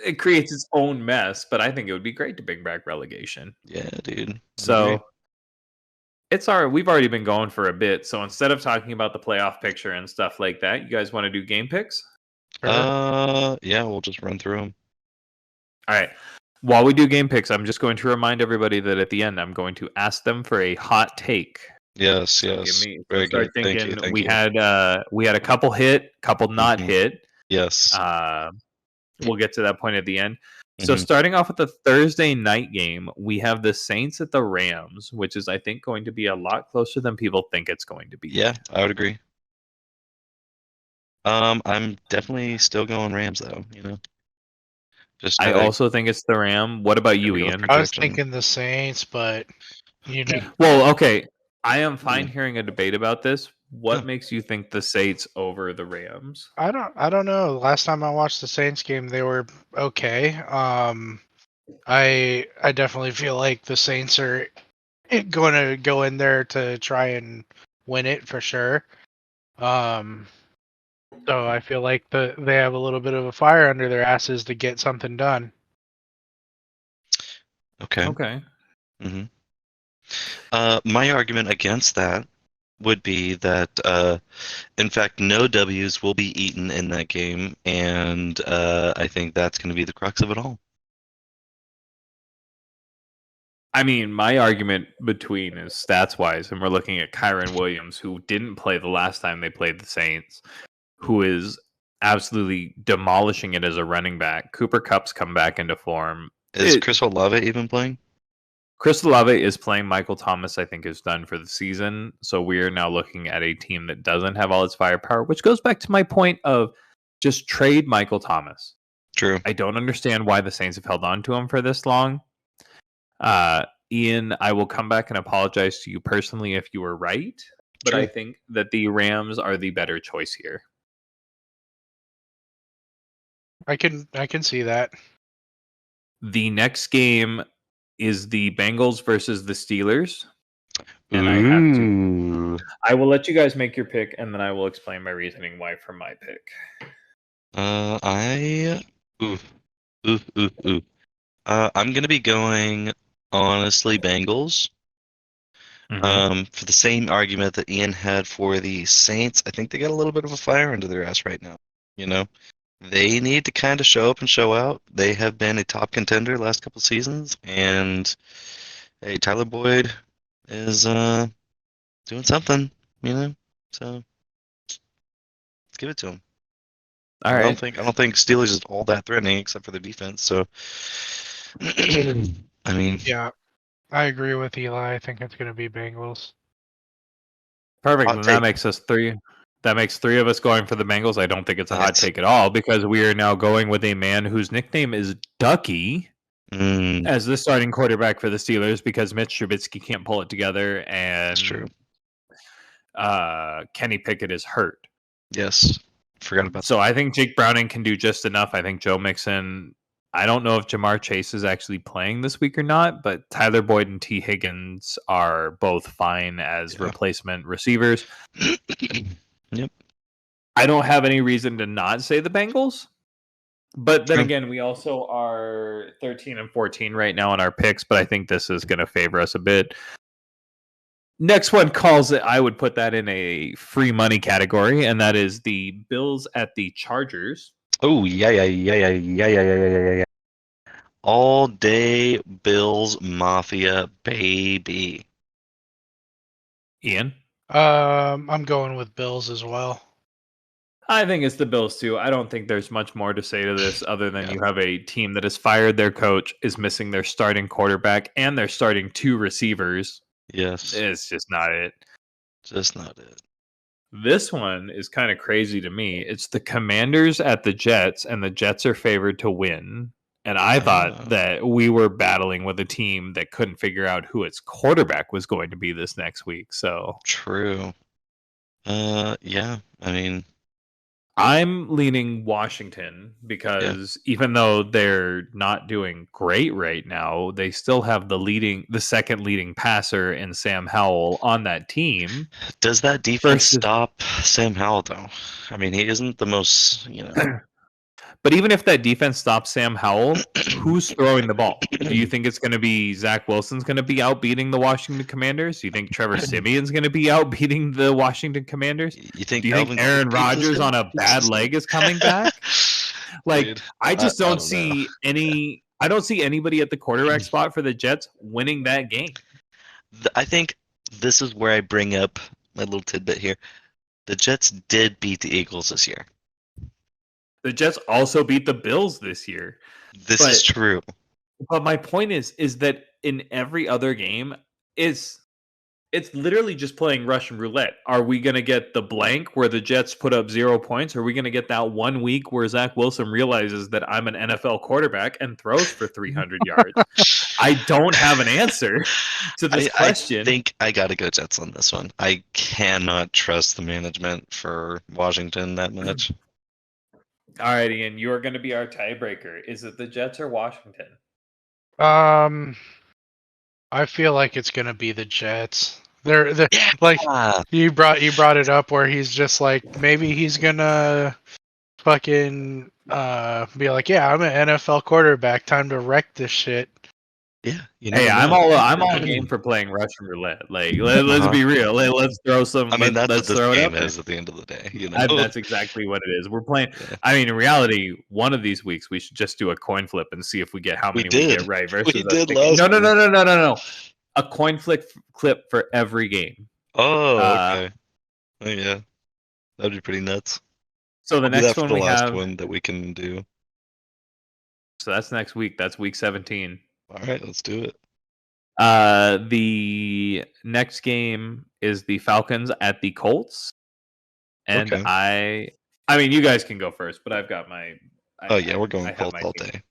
Speaker 1: It creates its own mess, but I think it would be great to bring back relegation.
Speaker 2: Yeah, dude.
Speaker 1: So it's we've already been going for a bit. So instead of talking about the playoff picture and stuff like that, you guys want to do game picks?
Speaker 2: Yeah, we'll just run through them.
Speaker 1: All right. While we do game picks, I'm just going to remind everybody that at the end, I'm going to ask them for a hot take.
Speaker 2: Yes.
Speaker 1: Very good. Thinking Thank you. Had a couple hit, couple not hit.
Speaker 2: Yes.
Speaker 1: We'll get to that point at the end. So starting off with the Thursday night game, we have the Saints at the Rams, which is, I think, going to be a lot closer than people think it's going to be.
Speaker 2: Yeah, I would agree. I'm definitely still going Rams, though.
Speaker 1: I also think it's the Ram. What about you, Ian?
Speaker 3: I was thinking the Saints, but
Speaker 1: Well, okay. I am fine hearing a debate about this. What makes you think the Saints over the Rams?
Speaker 3: I don't know. Last time I watched the Saints game, they were okay. I definitely feel like the Saints are going to go in there to try and win it for sure. So I feel like they have a little bit of a fire under their asses to get something done.
Speaker 2: Okay. My argument against that would be that, in fact, no W's will be eaten in that game, and I think that's going to be the crux of it all.
Speaker 1: I mean, my argument between is stats-wise, and we're looking at Kyron Williams, who didn't play the last time they played the Saints, who is absolutely demolishing it as a running back. Cooper Kupp's come back into form.
Speaker 2: Is Chris Olave even playing?
Speaker 1: Chris Olave is playing. Michael Thomas, I think, is done for the season. So we are now looking at a team that doesn't have all its firepower, which goes back to my point of just trade Michael Thomas.
Speaker 2: True.
Speaker 1: I don't understand why the Saints have held on to him for this long. Ian, I will come back and apologize to you personally if you were right, but I think that the Rams are the better choice here.
Speaker 3: I can see that.
Speaker 1: The next game is the Bengals versus the Steelers. And I will let you guys make your pick, and then I will explain my reasoning why for my pick.
Speaker 2: I'm going to be going, honestly, Bengals. For the same argument that Ian had for the Saints, I think they got a little bit of a fire under their ass right now. They need to kind of show up and show out. They have been a top contender last couple seasons, and hey, Tyler Boyd is doing something, So let's give it to him.
Speaker 1: All right.
Speaker 2: I don't think Steelers is all that threatening except for the defense. So I mean,
Speaker 3: yeah, I agree with Eli. I think it's going to be Bengals.
Speaker 1: Perfect. And that makes us three. That makes three of us going for the Bengals. I don't think it's a hot take at all because we are now going with a man whose nickname is Ducky as the starting quarterback for the Steelers because Mitch Trubisky can't pull it together and
Speaker 2: that's true.
Speaker 1: Kenny Pickett is hurt.
Speaker 2: Yes. Forgot about that.
Speaker 1: So I think Jake Browning can do just enough. I think Joe Mixon, I don't know if Jamar Chase is actually playing this week or not, but Tyler Boyd and T. Higgins are both fine as replacement receivers.
Speaker 2: Yep.
Speaker 1: I don't have any reason to not say the Bengals. But then again, we also are 13 and 14 right now in our picks, but I think this is going to favor us a bit. Next one calls it. I would put that in a free money category, and that is the Bills at the Chargers.
Speaker 2: Oh yeah. All day Bills Mafia, baby.
Speaker 1: Ian?
Speaker 3: I'm going with Bills as well.
Speaker 1: I think it's the Bills too. I don't think there's much more to say to this other than you have a team that has fired their coach, is missing their starting quarterback, and they're starting 2 receivers.
Speaker 2: Yes.
Speaker 1: It's just not it.
Speaker 2: Just not it.
Speaker 1: This one is kind of crazy to me. It's the Commanders at the Jets, and the Jets are favored to win. And I thought that we were battling with a team that couldn't figure out who its quarterback was going to be this next week. So
Speaker 2: true. Yeah. I mean,
Speaker 1: I'm leaning Washington because even though they're not doing great right now, they still have the second leading passer in Sam Howell on that team.
Speaker 2: Does that defense stop Sam Howell though? I mean, he isn't the most,
Speaker 1: But even if that defense stops Sam Howell, who's throwing the ball? Do you think it's going to be Zach Wilson's going to be out beating the Washington Commanders? Do you think Trevor Simeon's going to be out beating the Washington Commanders? Do you think Aaron Rodgers on a bad leg is coming back? Dude, I don't see any. I don't see anybody at the quarterback spot for the Jets winning that game.
Speaker 2: I think this is where I bring up my little tidbit here. The Jets did beat the Eagles this year.
Speaker 1: The Jets also beat the Bills this year.
Speaker 2: This is true.
Speaker 1: But my point is that in every other game, it's literally just playing Russian roulette. Are we going to get the blank where the Jets put up 0 points? Or are we going to get that 1 week where Zach Wilson realizes that I'm an NFL quarterback and throws for 300 yards? I don't have an answer to this question.
Speaker 2: I think I got to go Jets on this one. I cannot trust the management for Washington that much.
Speaker 1: All right, Ian, you are going to be our tiebreaker. Is it the Jets or Washington?
Speaker 3: I feel like it's going to be the Jets. They're like you brought it up where he's just like maybe he's going to fucking be like, yeah, I'm an NFL quarterback. Time to wreck this shit.
Speaker 2: Yeah.
Speaker 1: Hey, I'm all game for playing Russian roulette. Like, let's be real. Let's throw some.
Speaker 2: I mean, that's
Speaker 1: what
Speaker 2: this game is at the end of the day.
Speaker 1: That's exactly what it is. We're playing. Yeah. I mean, in reality, one of these weeks we should just do a coin flip and see if we get how many we get right. Versus
Speaker 2: we did last.
Speaker 1: No. A coin flip for every game.
Speaker 2: Oh, okay. Oh yeah, that'd be pretty nuts.
Speaker 1: So the next one
Speaker 2: we have one that we can do.
Speaker 1: So that's next week. That's week 17.
Speaker 2: All right, let's do it.
Speaker 1: The next game is the Falcons at the Colts, and I mean, you guys can go first, but I've got my.
Speaker 2: We're going Colts all day.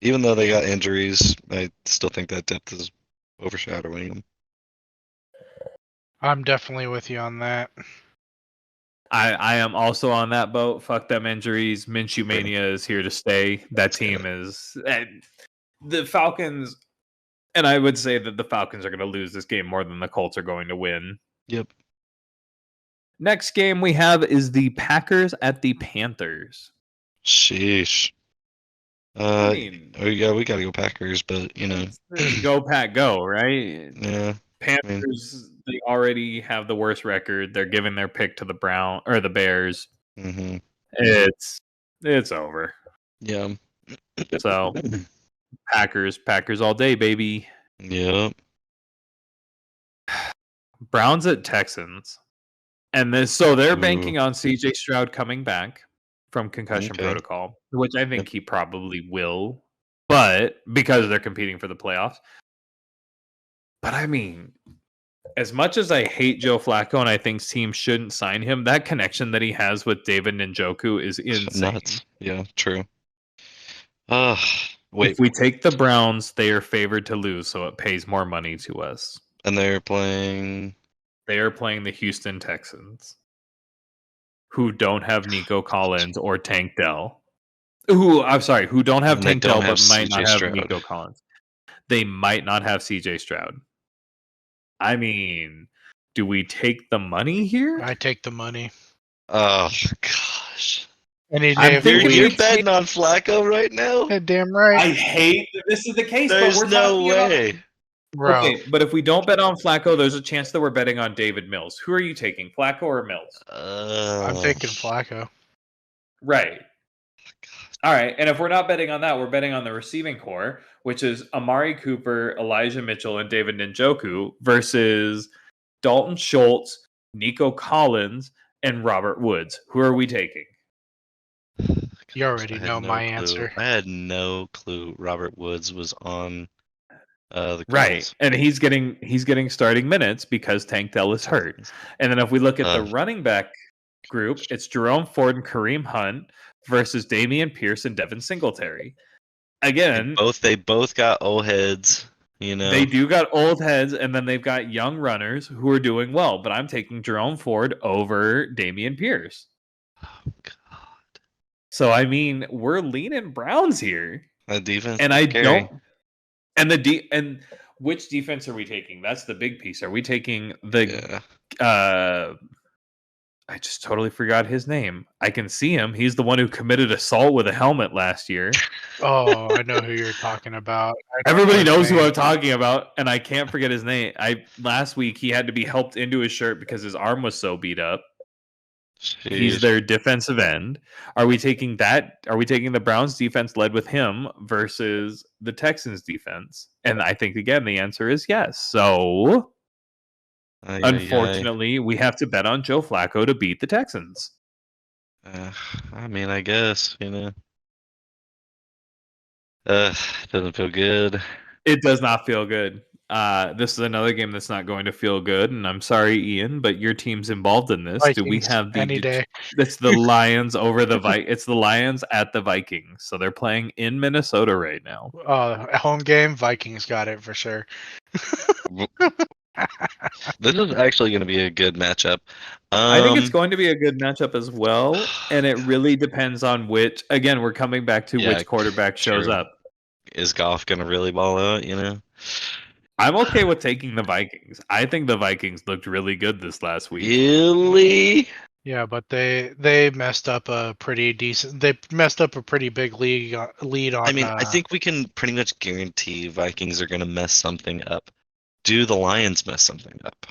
Speaker 2: Even though they got injuries, I still think that depth is overshadowing them.
Speaker 3: I'm definitely with you on that.
Speaker 1: I am also on that boat. Fuck them injuries. Minshew Mania is here to stay. That team is. The Falcons, and I would say that the Falcons are going to lose this game more than the Colts are going to win.
Speaker 2: Yep.
Speaker 1: Next game we have is the Packers at the Panthers.
Speaker 2: Sheesh. We got to go Packers, but
Speaker 1: go Pack, go, right?
Speaker 2: Yeah.
Speaker 1: Panthers, they already have the worst record. They're giving their pick to the the Bears.
Speaker 2: Mm-hmm.
Speaker 1: It's over.
Speaker 2: Yeah.
Speaker 1: So. Packers all day, baby.
Speaker 2: Yep.
Speaker 1: Browns at Texans. And they're banking on CJ Stroud coming back from concussion protocol, which I think he probably will, but because they're competing for the playoffs. But I mean, as much as I hate Joe Flacco and I think teams shouldn't sign him, that connection that he has with David Njoku is insane.
Speaker 2: Nuts. Yeah, true.
Speaker 1: If we take the Browns, they are favored to lose, so it pays more money to us.
Speaker 2: And they're playing?
Speaker 1: They are playing the Houston Texans, who don't have Nico Collins or Tank Dell. Who don't have Tank Dell, but might not have Nico Collins. They might not have CJ Stroud. I mean, do we take the money here?
Speaker 3: I take the money.
Speaker 2: Oh, gosh.
Speaker 3: Any day
Speaker 2: you're betting on Flacco right now?
Speaker 3: Yeah, damn right.
Speaker 1: I hate that this is the case.
Speaker 2: There's no way.
Speaker 3: Bro.
Speaker 1: Okay, but if we don't bet on Flacco, there's a chance that we're betting on David Mills. Who are you taking, Flacco or Mills?
Speaker 3: I'm taking Flacco.
Speaker 1: Right. All right, and if we're not betting on that, we're betting on the receiving core, which is Amari Cooper, Elijah Mitchell, and David Njoku versus Dalton Schultz, Nico Collins, and Robert Woods. Who are we taking?
Speaker 3: You already know my answer.
Speaker 2: I had no clue Robert Woods was on the Cardinals.
Speaker 1: Right, and he's getting starting minutes because Tank Dell is hurt. And then if we look at the running back group, it's Jerome Ford and Kareem Hunt versus Damian Pierce and Devin Singletary. Again,
Speaker 2: they both got old heads. You know,
Speaker 1: they do got old heads, and then they've got young runners who are doing well. But I'm taking Jerome Ford over Damian Pierce.
Speaker 2: Oh God!
Speaker 1: So I mean, we're leaning Browns here.
Speaker 2: The defense,
Speaker 1: and I don't. And and which defense are we taking? That's the big piece. Are we taking the? I just totally forgot his name. I can see him. He's the one who committed assault with a helmet last year.
Speaker 3: Oh, I know who you're talking about.
Speaker 1: Everybody knows who I'm talking about, and I can't forget his name. Last week he had to be helped into his shirt because his arm was so beat up. Jeez. He's their defensive end. Are we taking that? Are we taking the Browns defense led with him versus the Texans defense? And I think again the answer is yes. So unfortunately, we have to bet on Joe Flacco to beat the Texans.
Speaker 2: I mean, I guess, you know. Doesn't feel good.
Speaker 1: It does not feel good. This is another game that's not going to feel good, and I'm sorry, Ian, but your team's involved in this.
Speaker 3: Vikings,
Speaker 1: do we have the
Speaker 3: any day?
Speaker 1: It's the Lions over the It's the Lions at the Vikings, so they're playing in Minnesota right now.
Speaker 3: Home game, Vikings got it for sure.
Speaker 2: This is actually going to be a good matchup.
Speaker 1: I think it's going to be a good matchup as well, and it really depends on which. Again, we're coming back to which quarterback shows up.
Speaker 2: Is Goff going to really ball out? You know,
Speaker 1: I'm okay with taking the Vikings. I think the Vikings looked really good this last week.
Speaker 2: Really?
Speaker 3: Yeah, but they messed up a pretty decent. They messed up a pretty big lead on.
Speaker 2: I mean, I think we can pretty much guarantee Vikings are going to mess something up. Do the Lions mess something up?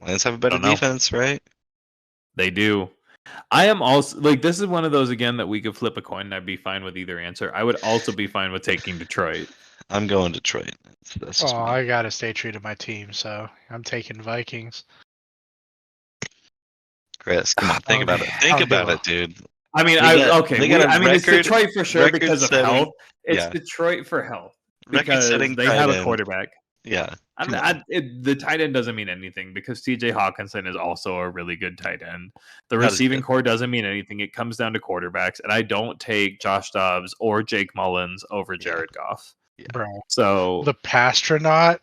Speaker 2: Lions have a better defense, right?
Speaker 1: They do. I am also this is one of those again that we could flip a coin and I'd be fine with either answer. I would also be fine with taking Detroit.
Speaker 2: I'm going Detroit. That's
Speaker 3: I gotta stay true to my team, so I'm taking Vikings.
Speaker 2: Chris, come on, think about it. Think about it, dude.
Speaker 1: I mean, it's Detroit for sure because of health. It's Detroit for health. Because they have a quarterback.
Speaker 2: Yeah.
Speaker 1: The tight end doesn't mean anything because TJ Hawkinson is also a really good tight end. The receiving core doesn't mean anything. It comes down to quarterbacks. And I don't take Josh Dobbs or Jake Mullins over Jared Goff.
Speaker 3: Yeah. Bro.
Speaker 1: So
Speaker 3: the Pastronaut.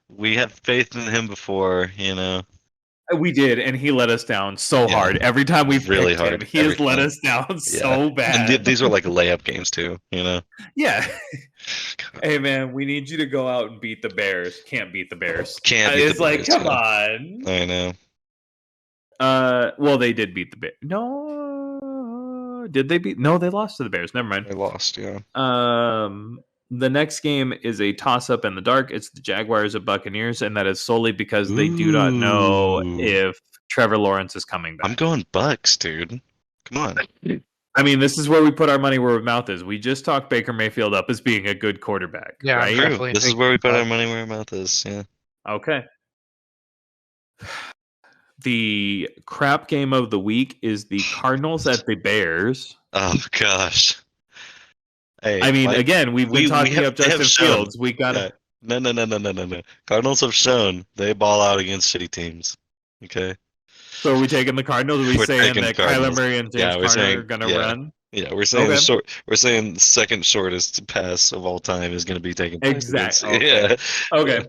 Speaker 2: We had faith in him before, you know.
Speaker 1: We did, and he let us down so hard. Every time we
Speaker 2: really hard,
Speaker 1: him, he has let us down so bad.
Speaker 2: And these were like layup games too, you know.
Speaker 1: Yeah. Hey man, we need you to go out and beat the Bears. Can't beat the Bears.
Speaker 2: It's
Speaker 1: like, come on.
Speaker 2: I know.
Speaker 1: Well, they did beat the Bears. No, did they beat? No, they lost to the Bears. Never mind.
Speaker 2: They lost. Yeah.
Speaker 1: The next game is a toss-up in the dark. It's the Jaguars of Buccaneers, and that is solely because they do not know if Trevor Lawrence is coming back.
Speaker 2: I'm going Bucks, dude. Come on.
Speaker 1: I mean, this is where we put our money where our mouth is. We just talked Baker Mayfield up as being a good quarterback.
Speaker 3: Yeah,
Speaker 1: right?
Speaker 2: This is where we put our money where our mouth is. Yeah.
Speaker 1: Okay. The crap game of the week is the Cardinals at the Bears.
Speaker 2: Oh gosh. Hey,
Speaker 1: I mean, again, we've been talking up Justin Fields. We got to.
Speaker 2: No. Cardinals have shown they ball out against shitty teams. Okay.
Speaker 1: So are we taking the Cardinals? Are we saying that Kyler Murray and James Conner are going to run?
Speaker 2: Yeah, we're saying We're saying the second shortest pass of all time is going to be taken.
Speaker 1: Exactly.
Speaker 2: Okay.
Speaker 1: Yeah. Okay.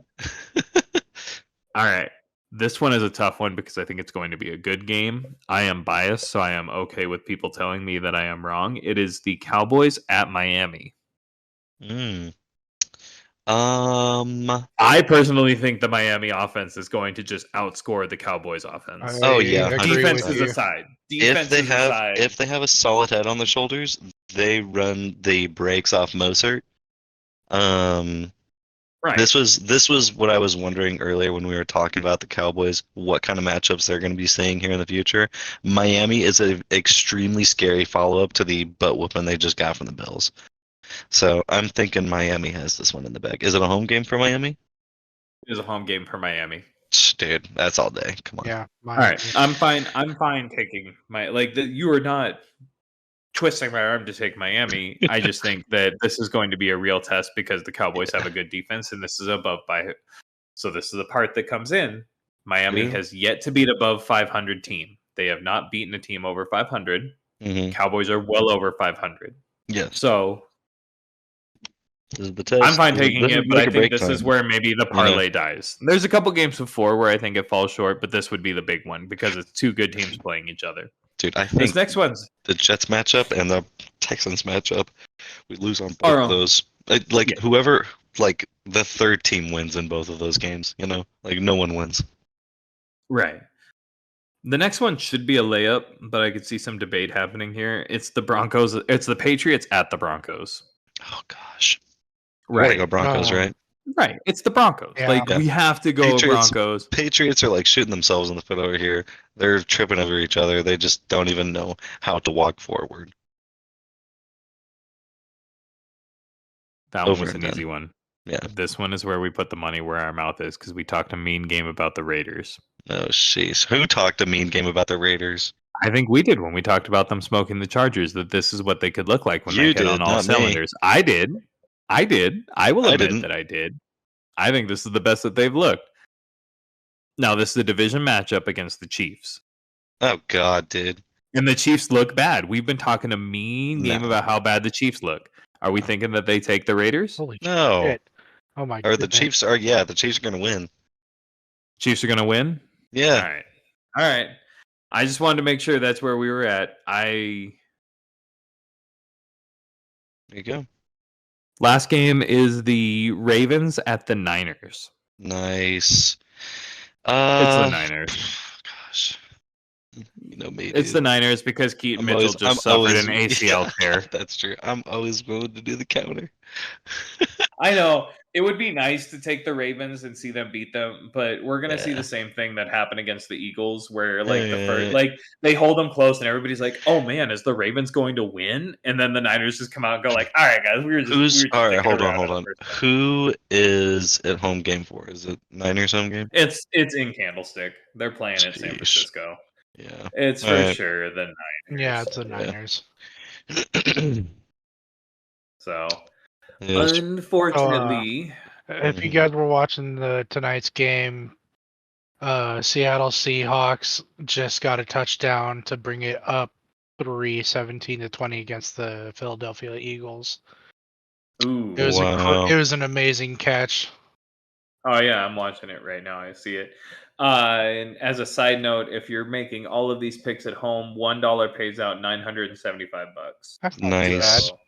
Speaker 1: All right. This one is a tough one because I think it's going to be a good game. I am biased, so I am okay with people telling me that I am wrong. It is the Cowboys at Miami. I personally think the Miami offense is going to just outscore the Cowboys offense.
Speaker 2: Oh yeah,
Speaker 1: defense is aside.
Speaker 2: If they have a solid head on their shoulders, they run the brakes off Mozart.
Speaker 1: Right.
Speaker 2: This was what I was wondering earlier when we were talking about the Cowboys, what kind of matchups they're going to be seeing here in the future. Miami is an extremely scary follow-up to the butt whooping they just got from the Bills. So I'm thinking Miami has this one in the bag. Is it a home game for Miami?
Speaker 1: It is a home game for Miami.
Speaker 2: Dude, that's all day. Come on.
Speaker 3: Yeah.
Speaker 1: All right, I'm fine taking you are not twisting my arm to take Miami. I just think that this is going to be a real test because the Cowboys have a good defense, and this is above by. So this is the part that comes in. Miami has yet to beat above 500 team. They have not beaten a team over 500.
Speaker 2: Mm-hmm.
Speaker 1: Cowboys are well over 500.
Speaker 2: Yeah.
Speaker 1: So
Speaker 2: this is the test.
Speaker 1: I'm fine taking it, but I think this is where maybe the parlay dies. There's a couple games before where I think it falls short, but this would be the big one because it's two good teams playing each other.
Speaker 2: Dude, I think
Speaker 1: this next one's
Speaker 2: the Jets matchup and the Texans matchup. We lose on both of those. Whoever, the third team wins in both of those games. No one wins.
Speaker 1: Right. The next one should be a layup, but I could see some debate happening here. It's the Broncos. It's the Patriots at the Broncos.
Speaker 2: Oh gosh.
Speaker 1: Right.
Speaker 2: We gotta go Broncos, right?
Speaker 1: Right. It's the Broncos.
Speaker 3: Yeah.
Speaker 1: We have to go Broncos.
Speaker 2: Patriots are shooting themselves in the foot over here. They're tripping over each other. They just don't even know how to walk forward.
Speaker 1: That one was an easy one.
Speaker 2: Yeah.
Speaker 1: This one is where we put the money where our mouth is because we talked a mean game about the Raiders.
Speaker 2: Oh, jeez. Who talked a mean game about the Raiders?
Speaker 1: I think we did when we talked about them smoking the Chargers, that this is what they could look like when they hit on all cylinders. Me. I did. I will admit that I did. I think this is the best that they've looked. Now, this is a division matchup against the Chiefs.
Speaker 2: Oh, God, dude.
Speaker 1: And the Chiefs look bad. We've been talking a mean game about how bad the Chiefs look. Are we thinking that they take the Raiders?
Speaker 3: Holy
Speaker 2: no.
Speaker 3: Shit. Oh, my God.
Speaker 2: Or the Chiefs are, the Chiefs are going to win.
Speaker 1: Chiefs are going to win?
Speaker 2: Yeah.
Speaker 1: All right. I just wanted to make sure that's where we were at.
Speaker 2: There you go.
Speaker 1: Last game is the Ravens at the Niners.
Speaker 2: Nice.
Speaker 1: It's the Niners.
Speaker 2: Gosh. You know me,
Speaker 1: It's the Niners because Keaton Mitchell suffered an ACL tear.
Speaker 2: That's true. I'm always willing to do the counter.
Speaker 1: I know. It would be nice to take the Ravens and see them beat them, but we're gonna see the same thing that happened against the Eagles, where they hold them close, and everybody's like, "Oh man, is the Ravens going to win?" And then the Niners just come out and go like, "All right, guys, we were just
Speaker 2: all right, hold on. Who is at home game for? Is it Niners home game?
Speaker 1: It's in Candlestick. They're playing at San Francisco.
Speaker 2: Yeah,
Speaker 1: it's for sure the Niners.
Speaker 3: Yeah, it's the Niners.
Speaker 1: So. Unfortunately,
Speaker 3: if you guys were watching tonight's game, Seattle Seahawks just got a touchdown to bring it up 17-20 against the Philadelphia Eagles.
Speaker 1: Ooh,
Speaker 3: it was an amazing catch.
Speaker 1: Oh yeah, I'm watching it right now. I see it. And as a side note, if you're making all of these picks at home, $1 pays out $975.
Speaker 3: That's
Speaker 2: nice.
Speaker 1: So,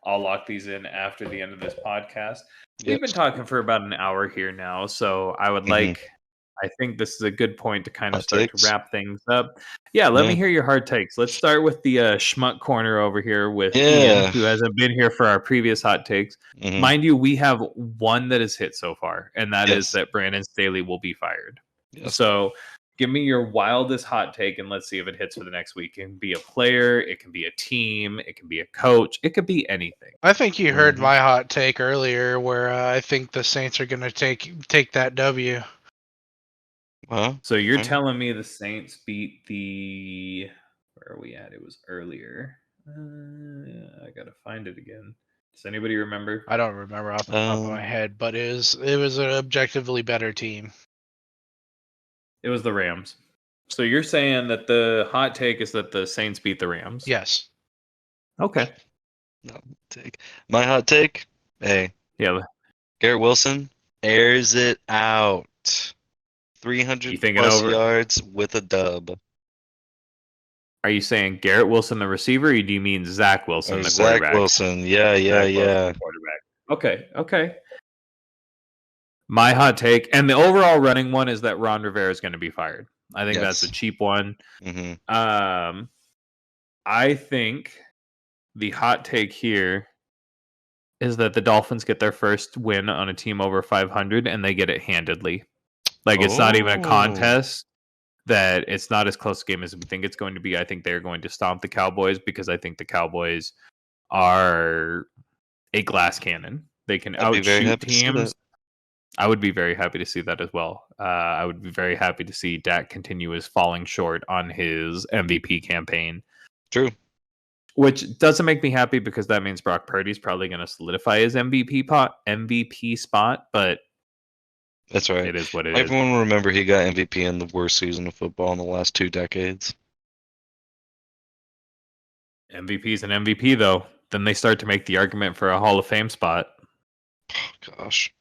Speaker 1: I'll lock these in after the end of this podcast. We've been talking for about an hour here now, so I would I think this is a good point to kind of start to wrap things up. Yeah, let me hear your hard takes. Let's start with the Schmuck Corner over here with Ian, who hasn't been here for our previous hot takes. Mind you, we have one that has hit so far, and that is that Brandon Staley will be fired. So give me your wildest hot take, and let's see if it hits for the next week. It can be a player, it can be a team, it can be a coach, it could be anything.
Speaker 3: I think you heard my hot take earlier, where I think the Saints are going to take that W.
Speaker 1: So you're telling me the Saints beat the... Where are we at? It was earlier. I gotta find it again. Does anybody remember?
Speaker 3: I don't remember off the top of my head, but it was an objectively better team.
Speaker 1: It was the Rams. So you're saying that the hot take is that the Saints beat the Rams?
Speaker 3: Yes.
Speaker 1: Okay.
Speaker 2: My hot take? Hey.
Speaker 1: Yeah.
Speaker 2: Garrett Wilson airs it out. 300 plus yards with a dub.
Speaker 1: Are you saying Garrett Wilson, the receiver, or do you mean Zach Wilson, the quarterback?
Speaker 2: Zach Wilson. Yeah.
Speaker 1: Quarterback. Okay. My hot take, and the overall running one, is that Ron Rivera is going to be fired. I think that's a cheap one.
Speaker 2: Mm-hmm.
Speaker 1: I think the hot take here is that the Dolphins get their first win on a team over 500 and they get it handedly. Like, it's not even a contest. That it's not as close a game as we think it's going to be. I think they're going to stomp the Cowboys because I think the Cowboys are a glass cannon. They can outshoot teams. I would be very happy to see that as well. I would be very happy to see Dak continue his falling short on his MVP campaign.
Speaker 2: True.
Speaker 1: Which doesn't make me happy because that means Brock Purdy's probably going to solidify his MVP spot, but
Speaker 2: that's right.
Speaker 1: It is what it
Speaker 2: Everyone will remember he got MVP in the worst season of football in the last 2 decades.
Speaker 1: MVP's an MVP, though. Then they start to make the argument for a Hall of Fame spot.
Speaker 2: Oh, gosh.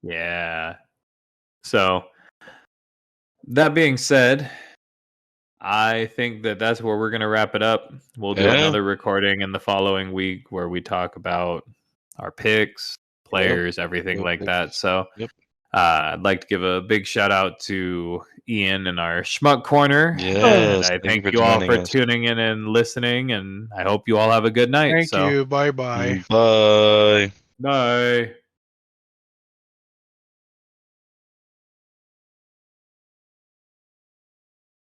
Speaker 1: Yeah. So, that being said, I think that's where we're going to wrap it up. We'll do another recording in the following week where we talk about our picks, players, everything like that. So, I'd like to give a big shout out to Ian in our Schmuck Corner.
Speaker 2: Yes,
Speaker 1: I thank you all for tuning in and listening, and I hope you all have a good night.
Speaker 3: Thank you. Bye-bye.
Speaker 2: Bye.
Speaker 1: Bye.